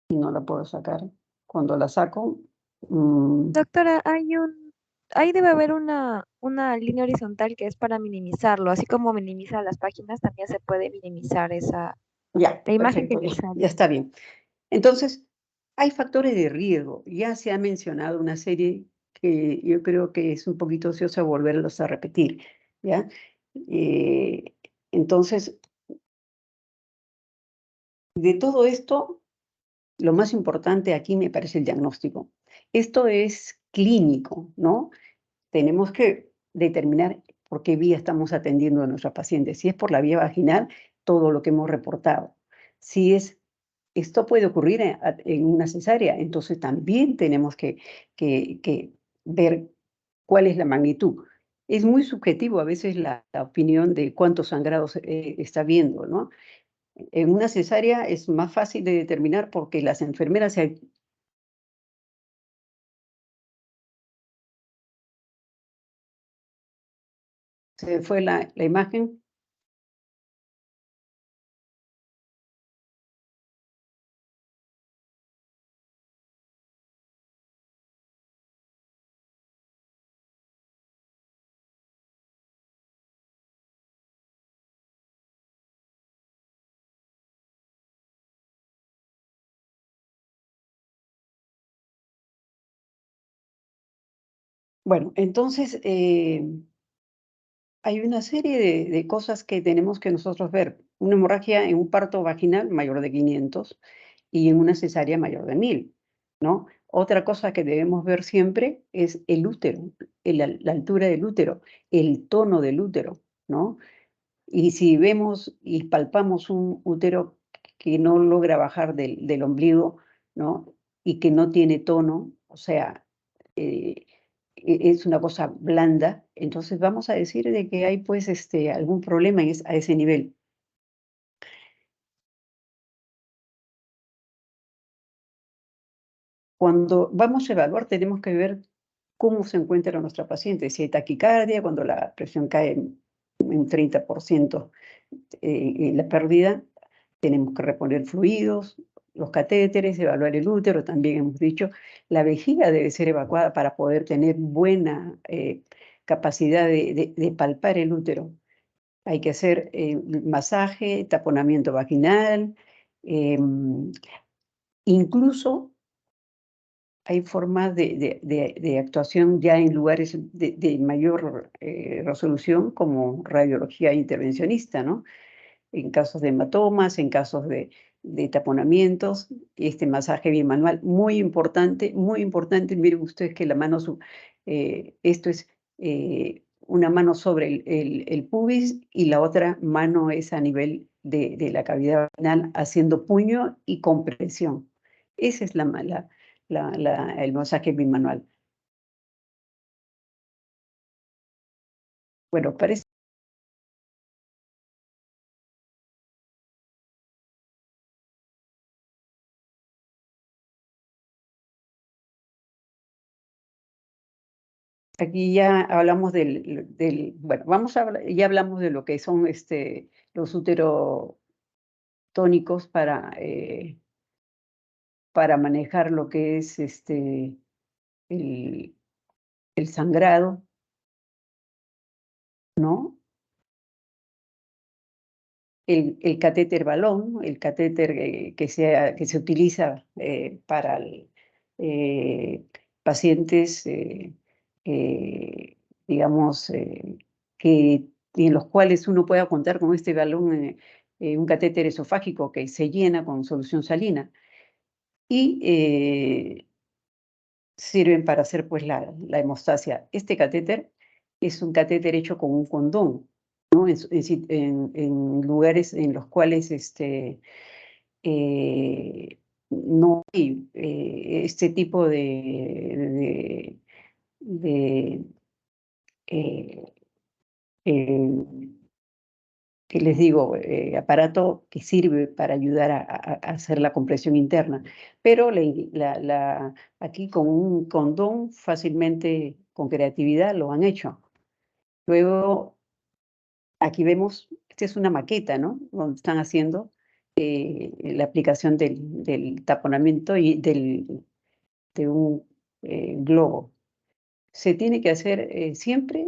y no la puedo sacar. Cuando la saco, Doctora, ahí debe haber una línea horizontal que es para minimizarlo. Así como minimiza las páginas, también se puede minimizar ya, la imagen que perfecto, le ya sale. está bien. Entonces, hay factores de riesgo. Ya se ha mencionado una serie que yo creo que es un poquito ociosa volverlos a repetir, ¿ya? Entonces, de todo esto, lo más importante aquí me parece el diagnóstico. Esto es clínico, ¿no? Tenemos que determinar por qué vía estamos atendiendo a nuestra paciente. Si es por la vía vaginal, todo lo que hemos reportado. Si esto puede ocurrir en una cesárea, entonces también tenemos que ver cuál es la magnitud. Es muy subjetivo a veces la opinión de cuántos sangrados está viendo, ¿no? En una cesárea es más fácil de determinar porque las enfermeras se fue la imagen. Bueno, entonces hay una serie de cosas que tenemos que nosotros ver. Una hemorragia en un parto vaginal mayor de 500 y en una cesárea mayor de 1000, ¿no? Otra cosa que debemos ver siempre es el útero, la altura del útero, el tono del útero, ¿no? Y si vemos y palpamos un útero que no logra bajar del ombligo, ¿no? Y que no tiene tono, o sea, es una cosa blanda, entonces vamos a decir de que hay pues algún problema a ese nivel. Cuando vamos a evaluar tenemos que ver cómo se encuentra nuestra paciente, si hay taquicardia, cuando la presión cae en 30% en la pérdida, tenemos que reponer fluidos, los catéteres, evaluar el útero, también hemos dicho, la vejiga debe ser evacuada para poder tener buena capacidad de palpar el útero. Hay que hacer masaje, taponamiento vaginal, incluso hay formas de actuación ya en lugares de mayor resolución como radiología intervencionista, ¿no? En casos de hematomas, en casos de taponamientos, este masaje bimanual, muy importante, muy importante. Miren ustedes que la mano, esto es una mano sobre el pubis y la otra mano es a nivel de la cavidad vaginal haciendo puño y compresión. Esa es el masaje bimanual. Bueno, parece. Aquí ya hablamos bueno, ya hablamos de lo que son los uterotónicos para manejar lo que es el sangrado, ¿no? El catéter balón, el catéter que se utiliza para pacientes, digamos, en los cuales uno pueda contar con este balón, un catéter esofágico que se llena con solución salina. Y sirven para hacer pues la hemostasia. Este catéter es un catéter hecho con un condón, ¿no? En lugares en los cuales no hay este tipo de eh, que les digo, aparato que sirve para ayudar a hacer la compresión interna. Pero aquí con un condón fácilmente, con creatividad, lo han hecho. Luego, aquí vemos, esta es una maqueta, ¿no? Donde están haciendo la aplicación del taponamiento y de un globo. Se tiene que hacer siempre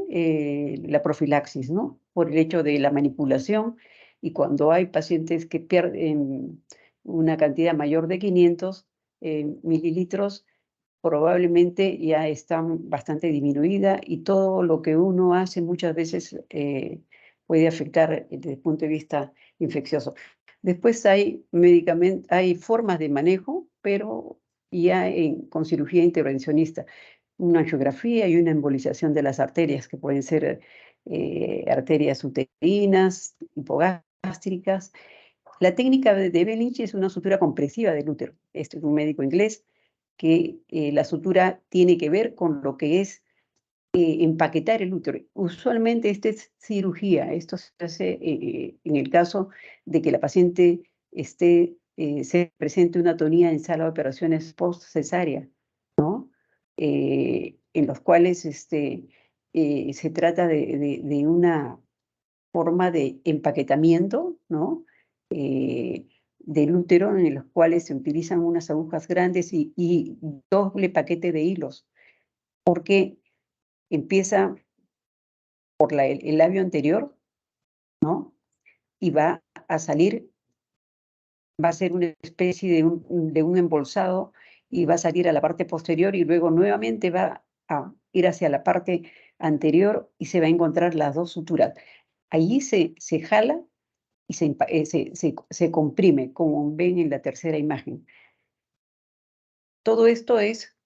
la profilaxis, ¿no? Por el hecho de la manipulación y cuando hay pacientes que pierden una cantidad mayor de 500 mililitros, probablemente ya están bastante disminuida y todo lo que uno hace muchas veces puede afectar desde el punto de vista infeccioso. Después hay hay formas de manejo, pero ya con cirugía intervencionista, una angiografía y una embolización de las arterias, que pueden ser arterias uterinas, hipogástricas. La técnica de Beveridge es una sutura compresiva del útero. Este es un médico inglés que la sutura tiene que ver con lo que es empaquetar el útero. Usualmente esta es cirugía. Esto se hace en el caso de que la paciente se presente una atonía en sala de operaciones post-cesárea, ¿no? En los cuales se trata de una forma de empaquetamiento, ¿no? Del útero, en los cuales se utilizan unas agujas grandes y doble paquete de hilos, porque empieza por el labio anterior, ¿no? Y va a salir, va a ser una especie de un embolsado y va a salir a la parte posterior y luego nuevamente va a ir hacia la parte anterior y se va a encontrar las dos suturas. Allí se jala y se comprime, como ven en la tercera imagen. Todo esto es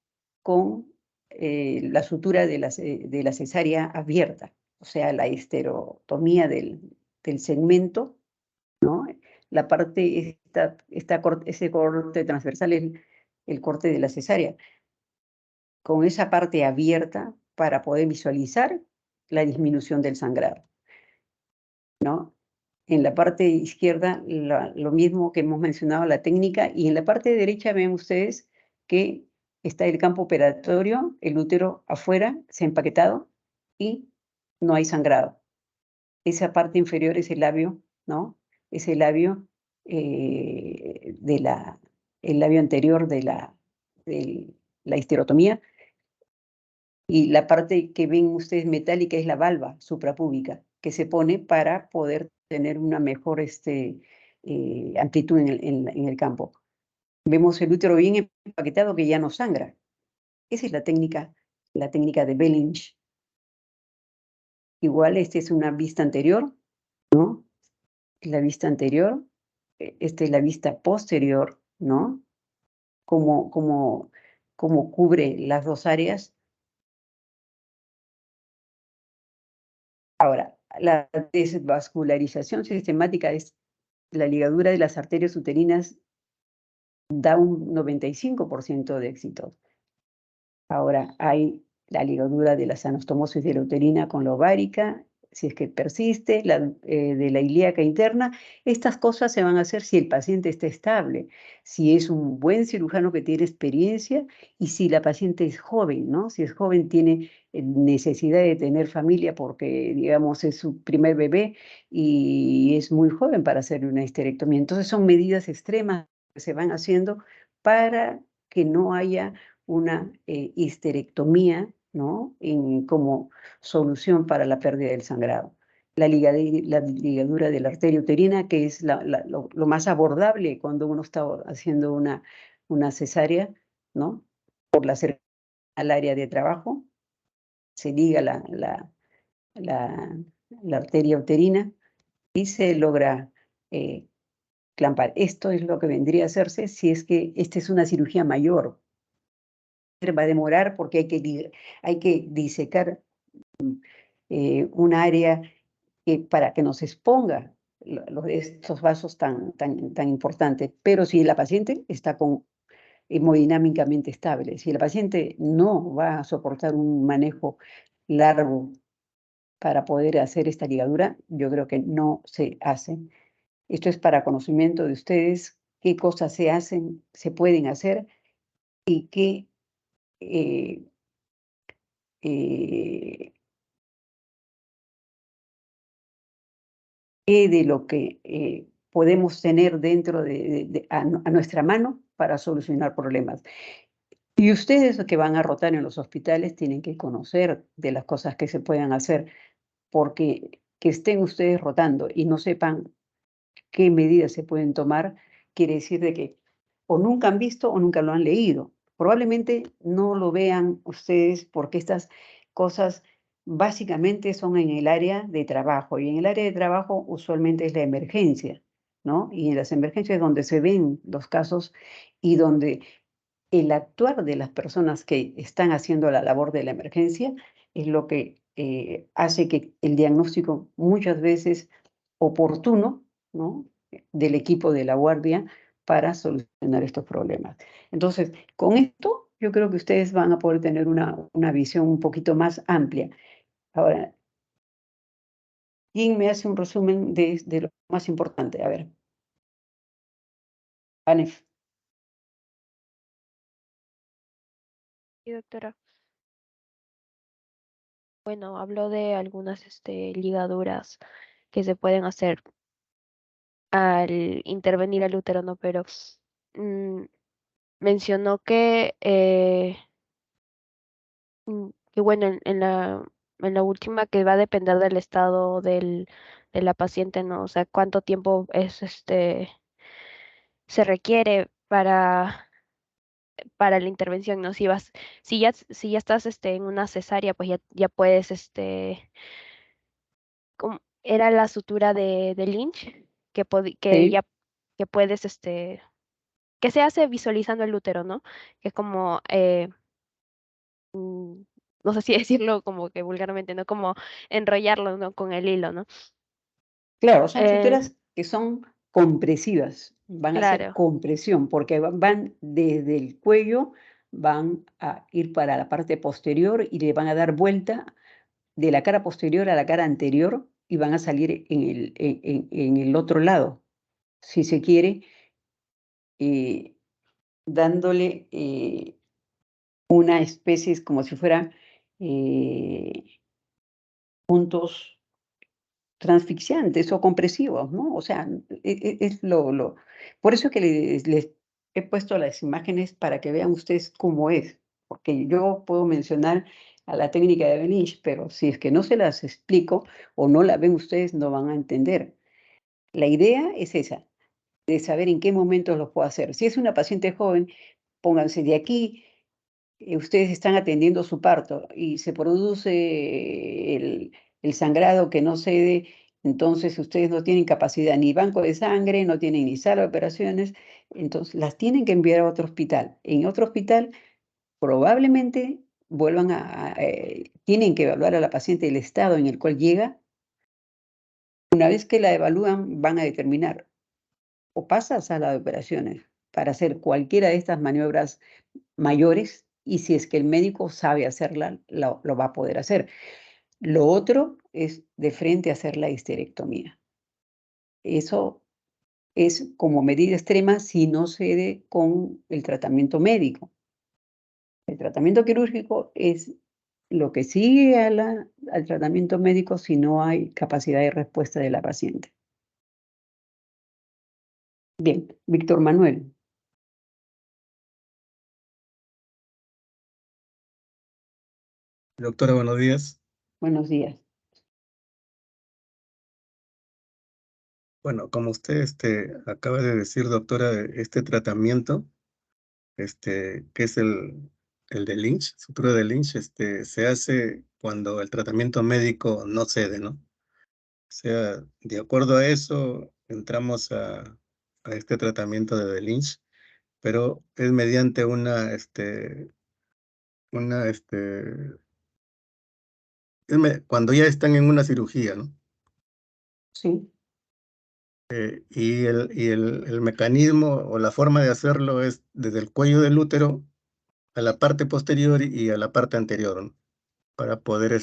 con la sutura de la cesárea abierta, o sea, la histerotomía del segmento, ¿no? La parte, ese corte transversal es el corte de la cesárea, con esa parte abierta para poder visualizar la disminución del sangrado, ¿no? En la parte izquierda, lo mismo que hemos mencionado, la técnica, y en la parte derecha ven ustedes que está el campo operatorio, el útero afuera, se ha empaquetado y no hay sangrado. Esa parte inferior es el labio, ¿no? Es el labio, el labio anterior de la histerotomía, y la parte que ven ustedes metálica es la valva suprapúbica, que se pone para poder tener una mejor amplitud en el campo. Vemos el útero bien empaquetado que ya no sangra. Esa es la técnica de Bellinge. Igual, esta es una vista anterior, ¿no? La vista anterior, esta es la vista posterior, ¿no? Como cubre las dos áreas. Ahora, la desvascularización sistemática es la ligadura de las arterias uterinas, da un 95% de éxito. Ahora hay la ligadura de la anastomosis de la uterina con la ovárica, si es que persiste, de la ilíaca interna. Estas cosas se van a hacer si el paciente está estable, si es un buen cirujano que tiene experiencia y si la paciente es joven, ¿no? Si es joven, tiene necesidad de tener familia porque, digamos, es su primer bebé y es muy joven para hacer una histerectomía. Entonces son medidas extremas que se van haciendo para que no haya una histerectomía, ¿no? Como solución para la pérdida del sangrado. La ligadura de la arteria uterina, que es lo más abordable cuando uno está haciendo una cesárea, ¿no? Por la cercanía al área de trabajo, se liga la arteria uterina y se logra clampar. Esto es lo que vendría a hacerse si es que esta es una cirugía mayor. Va a demorar porque hay que disecar un área para que nos exponga estos vasos tan importantes. Pero si la paciente está hemodinámicamente estable, si la paciente no va a soportar un manejo largo para poder hacer esta ligadura, yo creo que no se hace. Esto es para conocimiento de ustedes, qué cosas se hacen, se pueden hacer y qué de lo que podemos tener dentro a nuestra mano para solucionar problemas. Y ustedes que van a rotar en los hospitales tienen que conocer de las cosas que se pueden hacer, porque que estén ustedes rotando y no sepan qué medidas se pueden tomar, quiere decir de que o nunca han visto o nunca lo han leído. Probablemente no lo vean ustedes porque estas cosas básicamente son en el área de trabajo, y en el área de trabajo usualmente es la emergencia, ¿no? Y en las emergencias es donde se ven los casos y donde el actuar de las personas que están haciendo la labor de la emergencia es lo que hace que el diagnóstico muchas veces oportuno, ¿no? Del equipo de la guardia para solucionar estos problemas. Entonces, con esto yo creo que ustedes van a poder tener una visión un poquito más amplia. Ahora, ¿quién me hace un resumen de lo más importante? A ver. Anef. Sí, doctora. Bueno, habló de algunas ligaduras que se pueden hacer al intervenir al útero, ¿no? Pero mencionó que bueno, en la última que va a depender del estado de la paciente, ¿no? O sea, cuánto tiempo se requiere para la intervención, ¿no? Si ya estás en una cesárea, pues ya puedes, era la sutura de Lynch, que Sí, ya que puedes, que se hace visualizando el útero, ¿no? Que es como, no sé si decirlo como que vulgarmente, ¿no? Como enrollarlo, ¿no? Con el hilo, ¿no? claro, son Eh, suturas que son compresivas, van a hacer claro, compresión, porque van desde el cuello, van a ir para la parte posterior y le van a dar vuelta de la cara posterior a la cara anterior y van a salir en el otro lado, si se quiere, eh, dándole una especie, es como si fueran puntos transfixiantes o compresivos, ¿no? O sea, es Por eso que les he puesto las imágenes para que vean ustedes cómo es, porque yo puedo mencionar a la técnica de Benich, pero si es que no se las explico o no la ven ustedes, no van a entender. La idea es esa, de saber en qué momentos los puedo hacer. Si es una paciente joven, pónganse de aquí, ustedes están atendiendo su parto y se produce el sangrado que no cede, entonces ustedes no tienen capacidad ni banco de sangre, no tienen ni sala de operaciones, entonces las tienen que enviar a otro hospital. En otro hospital probablemente tienen que evaluar a la paciente el estado en el cual llega. Una vez que la evalúan, van a determinar o pasa a sala de operaciones para hacer cualquiera de estas maniobras mayores y si es que el médico sabe hacerla, lo va a poder hacer. Lo otro es de frente hacer la histerectomía. Eso es como medida extrema si no cede con el tratamiento médico. El tratamiento quirúrgico es lo que sigue al tratamiento médico si no hay capacidad de respuesta de la paciente. Bien, Víctor Manuel, Doctora, buenos días. buenos días. Bueno, como usted acaba de decir, doctora, este tratamiento, que es el de Lynch, sutura de Lynch, se hace cuando el tratamiento médico no cede, ¿no? O sea, de acuerdo a eso, entramos a este tratamiento de Lynch, pero es mediante una, cuando ya están en una cirugía, ¿no? Sí. Y el mecanismo o la forma de hacerlo es desde el cuello del útero a la parte posterior y a la parte anterior, ¿no? Para poder,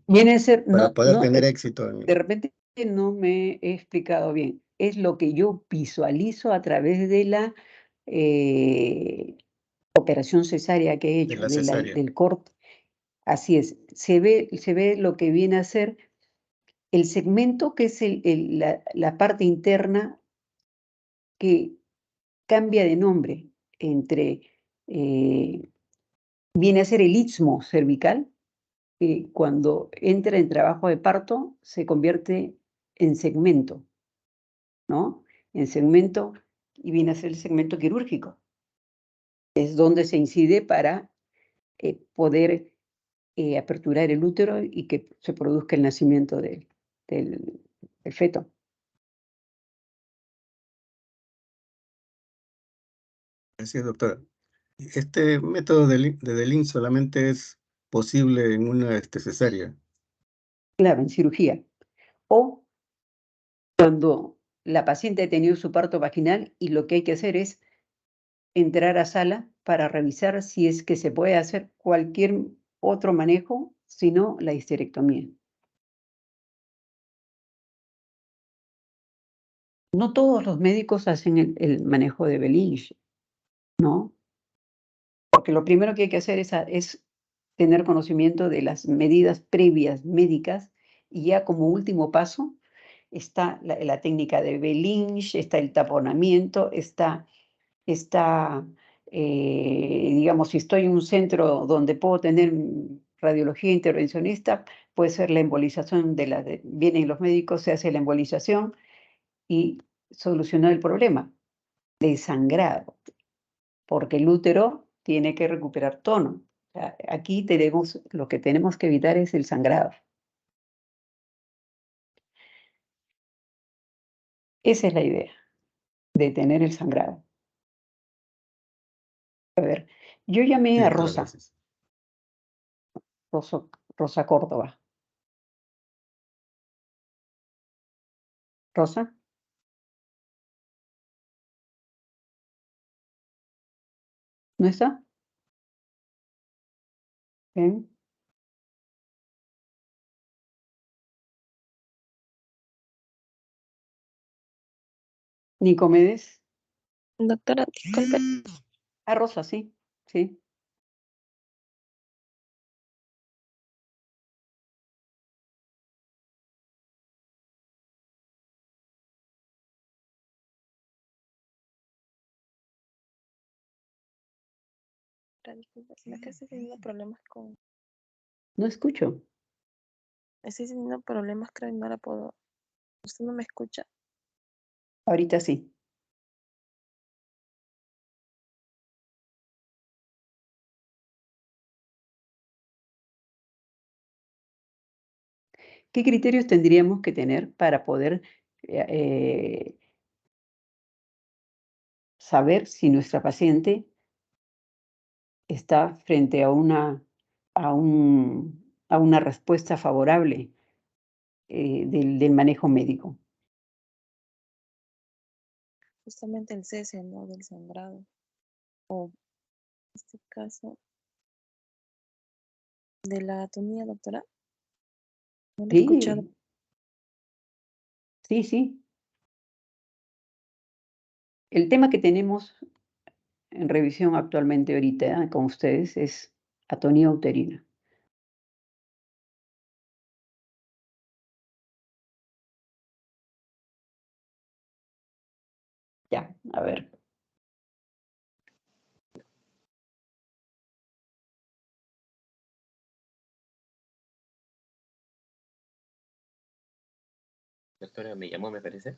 Viene a ser, para no, poder no, tener éxito de repente no me he explicado bien. Es lo que yo visualizo a través de la operación cesárea que he de hecho, la cesárea. del corte. Así es, se ve lo que viene a ser el segmento, que es la parte interna que cambia de nombre entre, viene a ser el istmo cervical, que cuando entra en trabajo de parto se convierte en segmento, ¿no? En segmento, y viene a ser el segmento quirúrgico. Es donde se incide para poder aperturar el útero y que se produzca el nacimiento del feto. Así es, doctora. Este método de Dehling solamente es posible en una cesárea. Claro, en cirugía. O cuando la paciente ha tenido su parto vaginal y lo que hay que hacer es entrar a sala para revisar si es que se puede hacer cualquier otro manejo, sino la histerectomía. No todos los médicos hacen el manejo de Belinge, ¿no? Porque lo primero que hay que hacer es tener conocimiento de las medidas previas médicas y ya como último paso está la técnica de Belinge, está el taponamiento, digamos, si estoy en un centro donde puedo tener radiología intervencionista, puede ser la embolización vienen los médicos, se hace la embolización y solucionar el problema de sangrado, porque el útero tiene que recuperar tono. O sea, aquí lo que tenemos que evitar es el sangrado. Esa es la idea, detener el sangrado. A ver, yo llamé Sí, a doctora, Rosa, gracias. Rosa Córdoba. Rosa, ¿no está? Bien. Nicomedes. Doctora, disculpe. Ah, Rosa, sí, sí. Disculpe, es que estoy teniendo problemas con... No escucho. Estoy teniendo problemas, creo, y no la puedo... ¿Usted no me escucha? Ahorita sí. ¿Qué criterios tendríamos que tener para poder saber si nuestra paciente está frente a a una respuesta favorable del manejo médico? Justamente el cese, ¿no? Del sangrado. O, en este caso, de la atonía, doctora. No lo he escuchado. Sí, sí. El tema que tenemos en revisión actualmente ahorita con ustedes es atonía uterina. Ya, a ver. Doctora, me llamó, me parece.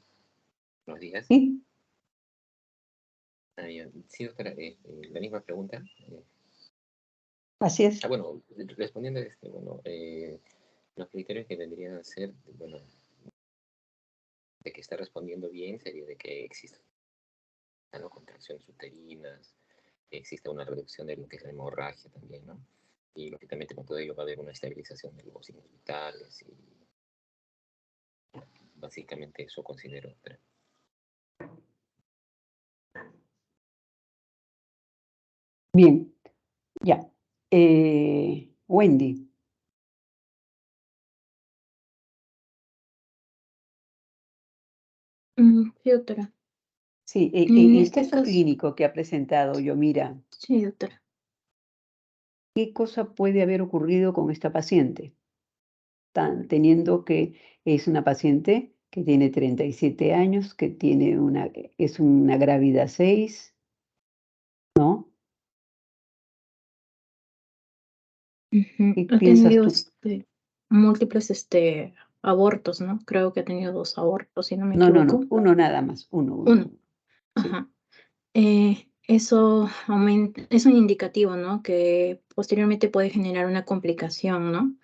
Buenos días. Sí, Sí, doctora, la misma pregunta. así es. Bueno, respondiendo a los criterios que vendrían a ser, bueno, de que está respondiendo bien sería de que exista, ¿no? Contracciones uterinas, que exista una reducción de lo que es la hemorragia también, ¿no? Y lógicamente con todo ello va a haber una estabilización de los signos vitales y básicamente eso considero, doctora. Bien, ya. Wendy. Sí, doctora. Sí, En el este caso caso, clínico que ha presentado Yomira, sí, doctora. ¿qué cosa puede haber ocurrido con esta paciente? Teniendo que es una paciente que tiene 37 años, que es una grávida 6, ¿no? ¿Qué Ha piensas tenido tú? múltiples abortos, ¿no? Creo que ha tenido 2 abortos, si no me No, equivoco. uno nada más, uno. Uno. Sí. Ajá. Eso es un indicativo, ¿no? Que posteriormente puede generar una complicación, ¿no?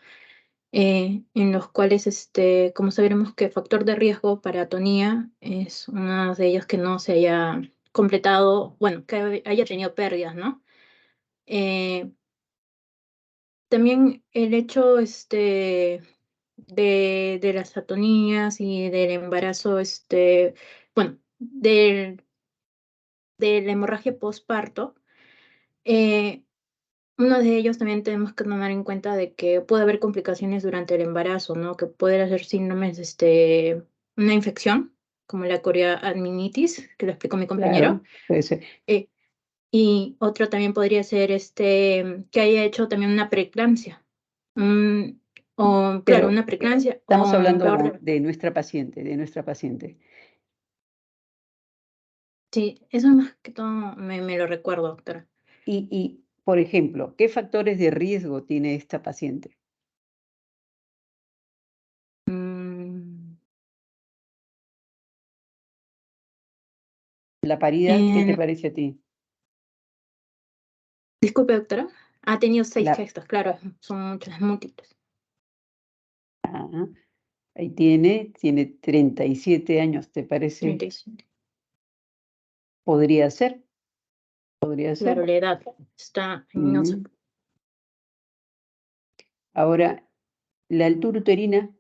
En los cuales, como sabremos que factor de riesgo para atonía es uno de ellos que no se haya completado, bueno, que haya tenido pérdidas, ¿no? También el hecho, de las atonías y del embarazo, bueno, de la hemorragia postparto, uno de ellos también tenemos que tomar en cuenta de que puede haber complicaciones durante el embarazo, ¿no? Que puede hacer síndromes, una infección, como la chorioamnionitis, que lo explicó mi compañero. Claro, puede ser. Y otro también podría ser, que haya hecho también una preeclampsia. Claro, Pero una preeclampsia, estamos o hablando peor, de nuestra paciente. sí, eso más que todo me lo recuerdo, doctora. Por ejemplo, ¿qué factores de riesgo tiene esta paciente? Mm, La parida, ¿qué te eh, parece a ti? disculpe, doctora. Ha tenido 6 La, gestos, claro, son muchas, múltiples. ah, Ahí tiene 37 años, ¿te parece? 37. Podría ser. Podría ser. Claro, la edad está en no sé. Ahora, la altura uterina,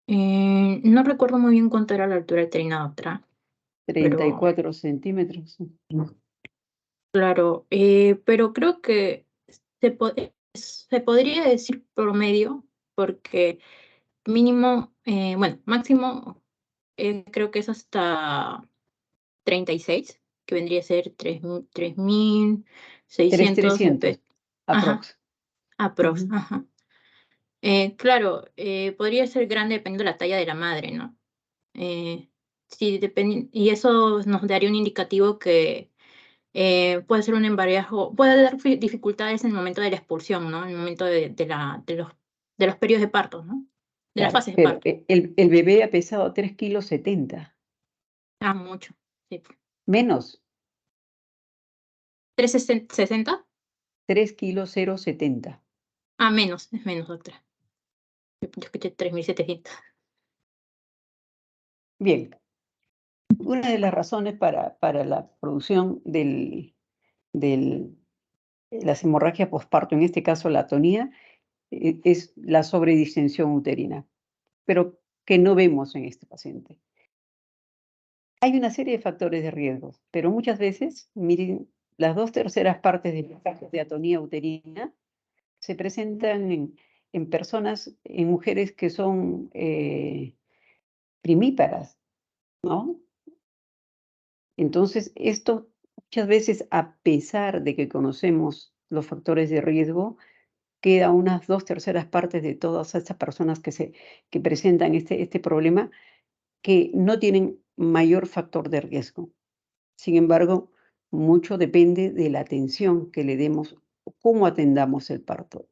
No recuerdo muy bien cuánto era la altura uterina, doctora. 34 centímetros. Claro, pero creo que se podría decir promedio, porque mínimo, bueno, máximo, creo que es hasta 36, que vendría a ser 3.600 300, aprox. aprox, Ujú. ajá. Claro, podría ser grande dependiendo de la talla de la madre, ¿no? Sí, y eso nos daría un indicativo que puede ser un embarazo, puede dar dificultades en el momento de la expulsión, ¿no? En el momento de los periodos de parto, ¿no? De las Claro, fases de pero parto. el bebé ha pesado 3,70 kilos. Ah, mucho. Sí. Menos, 360. 3,070 kilos. Ah, menos, es menos, doctora. Yo escuché 3.700. Bien, una de las razones para la producción de las hemorragias posparto, en este caso la atonía, es la sobredistensión uterina, pero que no vemos en este paciente. Hay una serie de factores de riesgo, pero muchas veces, miren, las 2/3 partes de los casos de atonía uterina se presentan en personas, en mujeres que son primíparas, ¿no? Entonces, esto muchas veces, a pesar de que conocemos los factores de riesgo, queda unas 2/3 partes de todas estas personas que presentan este problema que no tienen mayor factor de riesgo. Sin embargo, mucho depende de la atención que le demos, cómo atendamos el parto.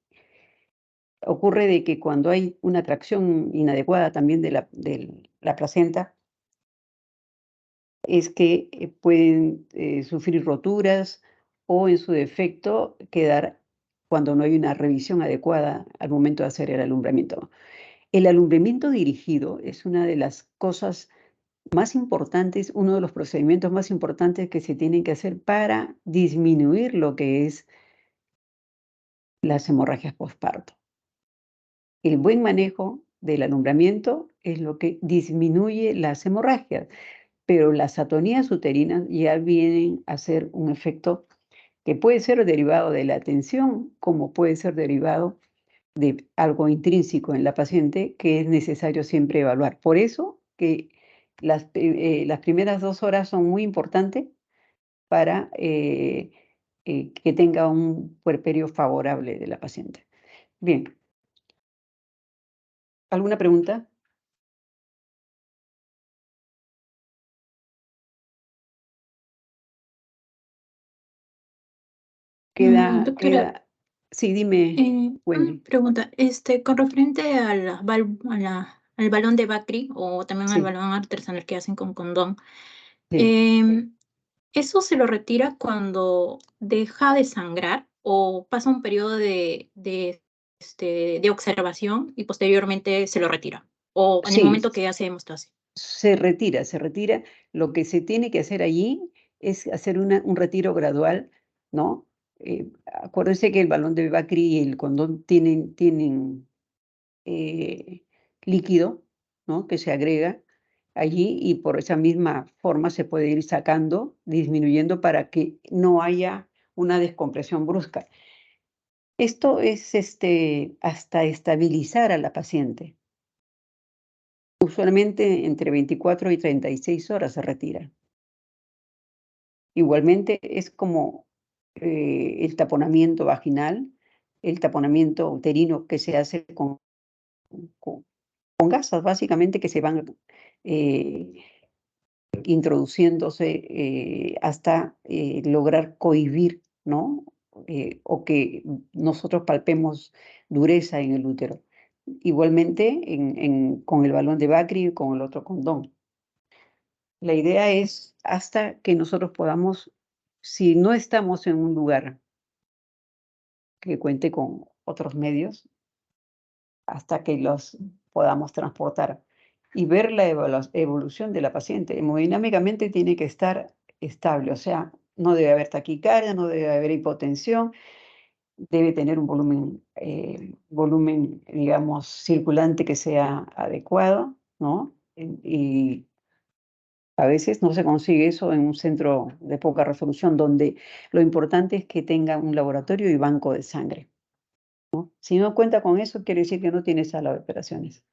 Ocurre de que cuando hay una tracción inadecuada también de la placenta, es que pueden sufrir roturas o en su defecto quedar cuando no hay una revisión adecuada al momento de hacer el alumbramiento. El alumbramiento dirigido es una de las cosas más importantes, uno de los procedimientos más importantes que se tienen que hacer para disminuir lo que es las hemorragias posparto. El buen manejo del alumbramiento es lo que disminuye las hemorragias, pero las atonías uterinas ya vienen a ser un efecto que puede ser derivado de la tensión, como puede ser derivado de algo intrínseco en la paciente que es necesario siempre evaluar. Por eso que las primeras 2 horas son muy importantes para que tenga un puerperio favorable de la paciente. Bien. ¿Alguna pregunta? Doctora, Sí, dime, Wendy. pregunta, con referente a al balón de Bacri o también al Sí. balón artesanal que hacen con condón, Sí. ¿eso se lo retira cuando deja de sangrar o pasa un periodo de observación y posteriormente se lo retira? ¿O en el Sí, momento que hace hemostasis? se retira. Lo que se tiene que hacer allí es hacer un retiro gradual, ¿no? Acuérdense que el balón de Bacri y el condón tienen líquido, ¿no? Que se agrega allí y por esa misma forma se puede ir sacando, disminuyendo para que no haya una descompresión brusca. Esto es hasta estabilizar a la paciente. Usualmente entre 24 y 36 horas se retira. Igualmente es como el taponamiento vaginal, el taponamiento uterino que se hace con gasas, básicamente, que se van introduciéndose hasta lograr cohibir, ¿no? O que nosotros palpemos dureza en el útero. Igualmente con el balón de Bacri y con el otro condón. La idea es hasta que nosotros podamos, si no estamos en un lugar que cuente con otros medios, hasta que los podamos transportar y ver la evolución de la paciente. Hemodinámicamente tiene que estar estable, o sea, no debe haber taquicardia, no debe haber hipotensión, debe tener un volumen, digamos, circulante que sea adecuado, ¿no? Y a veces no se consigue eso en un centro de poca resolución, donde lo importante es que tenga un laboratorio y banco de sangre, ¿no? Si no cuenta con eso, quiere decir que no tiene sala de operaciones.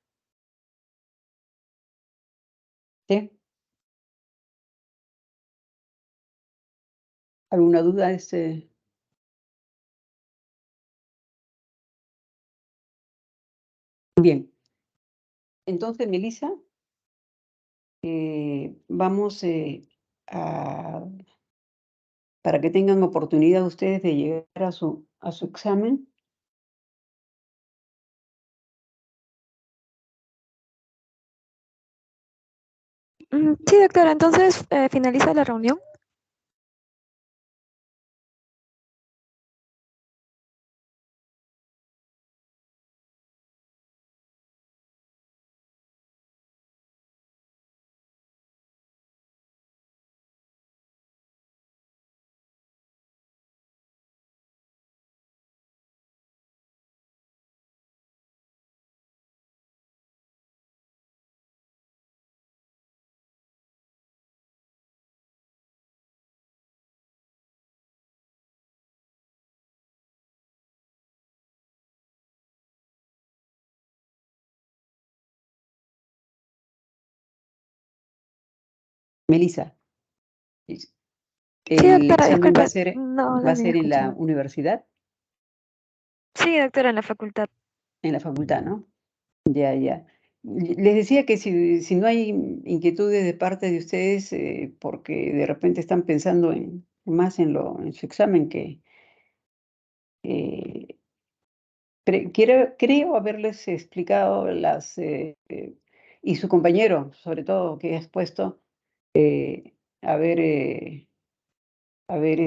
¿Sí? ¿Alguna duda? Bien. Entonces, Melissa, vamos para que tengan oportunidad ustedes de llegar a su examen. Sí, doctora, entonces finaliza la reunión. Melissa, Sí, ¿el doctora, examen va disculpe, a ser, no va la a había ser en la escuchado. universidad, Sí, doctora, en la facultad. en la facultad, ¿no? Ya, ya. Les decía que si no hay inquietudes de parte de ustedes, porque de repente están pensando más en su examen, que creo haberles explicado y su compañero, sobre todo, que ha expuesto, haber, haber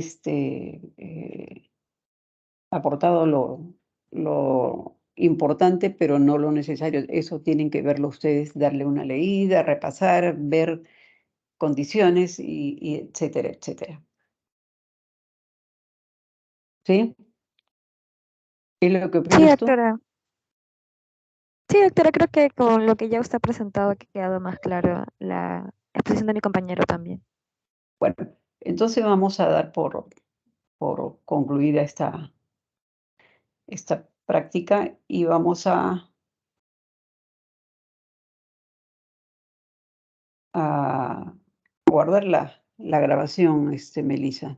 aportado lo importante, pero no lo necesario. Eso tienen que verlo ustedes, darle una leída, repasar, ver condiciones y etcétera, etcétera. ¿Sí? ¿Qué es lo que Sí, opinas tú? doctora. Sí, doctora, creo que con lo que ya usted ha presentado ha quedado más claro la exposición de mi compañero también. Bueno, entonces vamos a dar por concluida esta práctica y vamos a guardar la grabación, Melissa.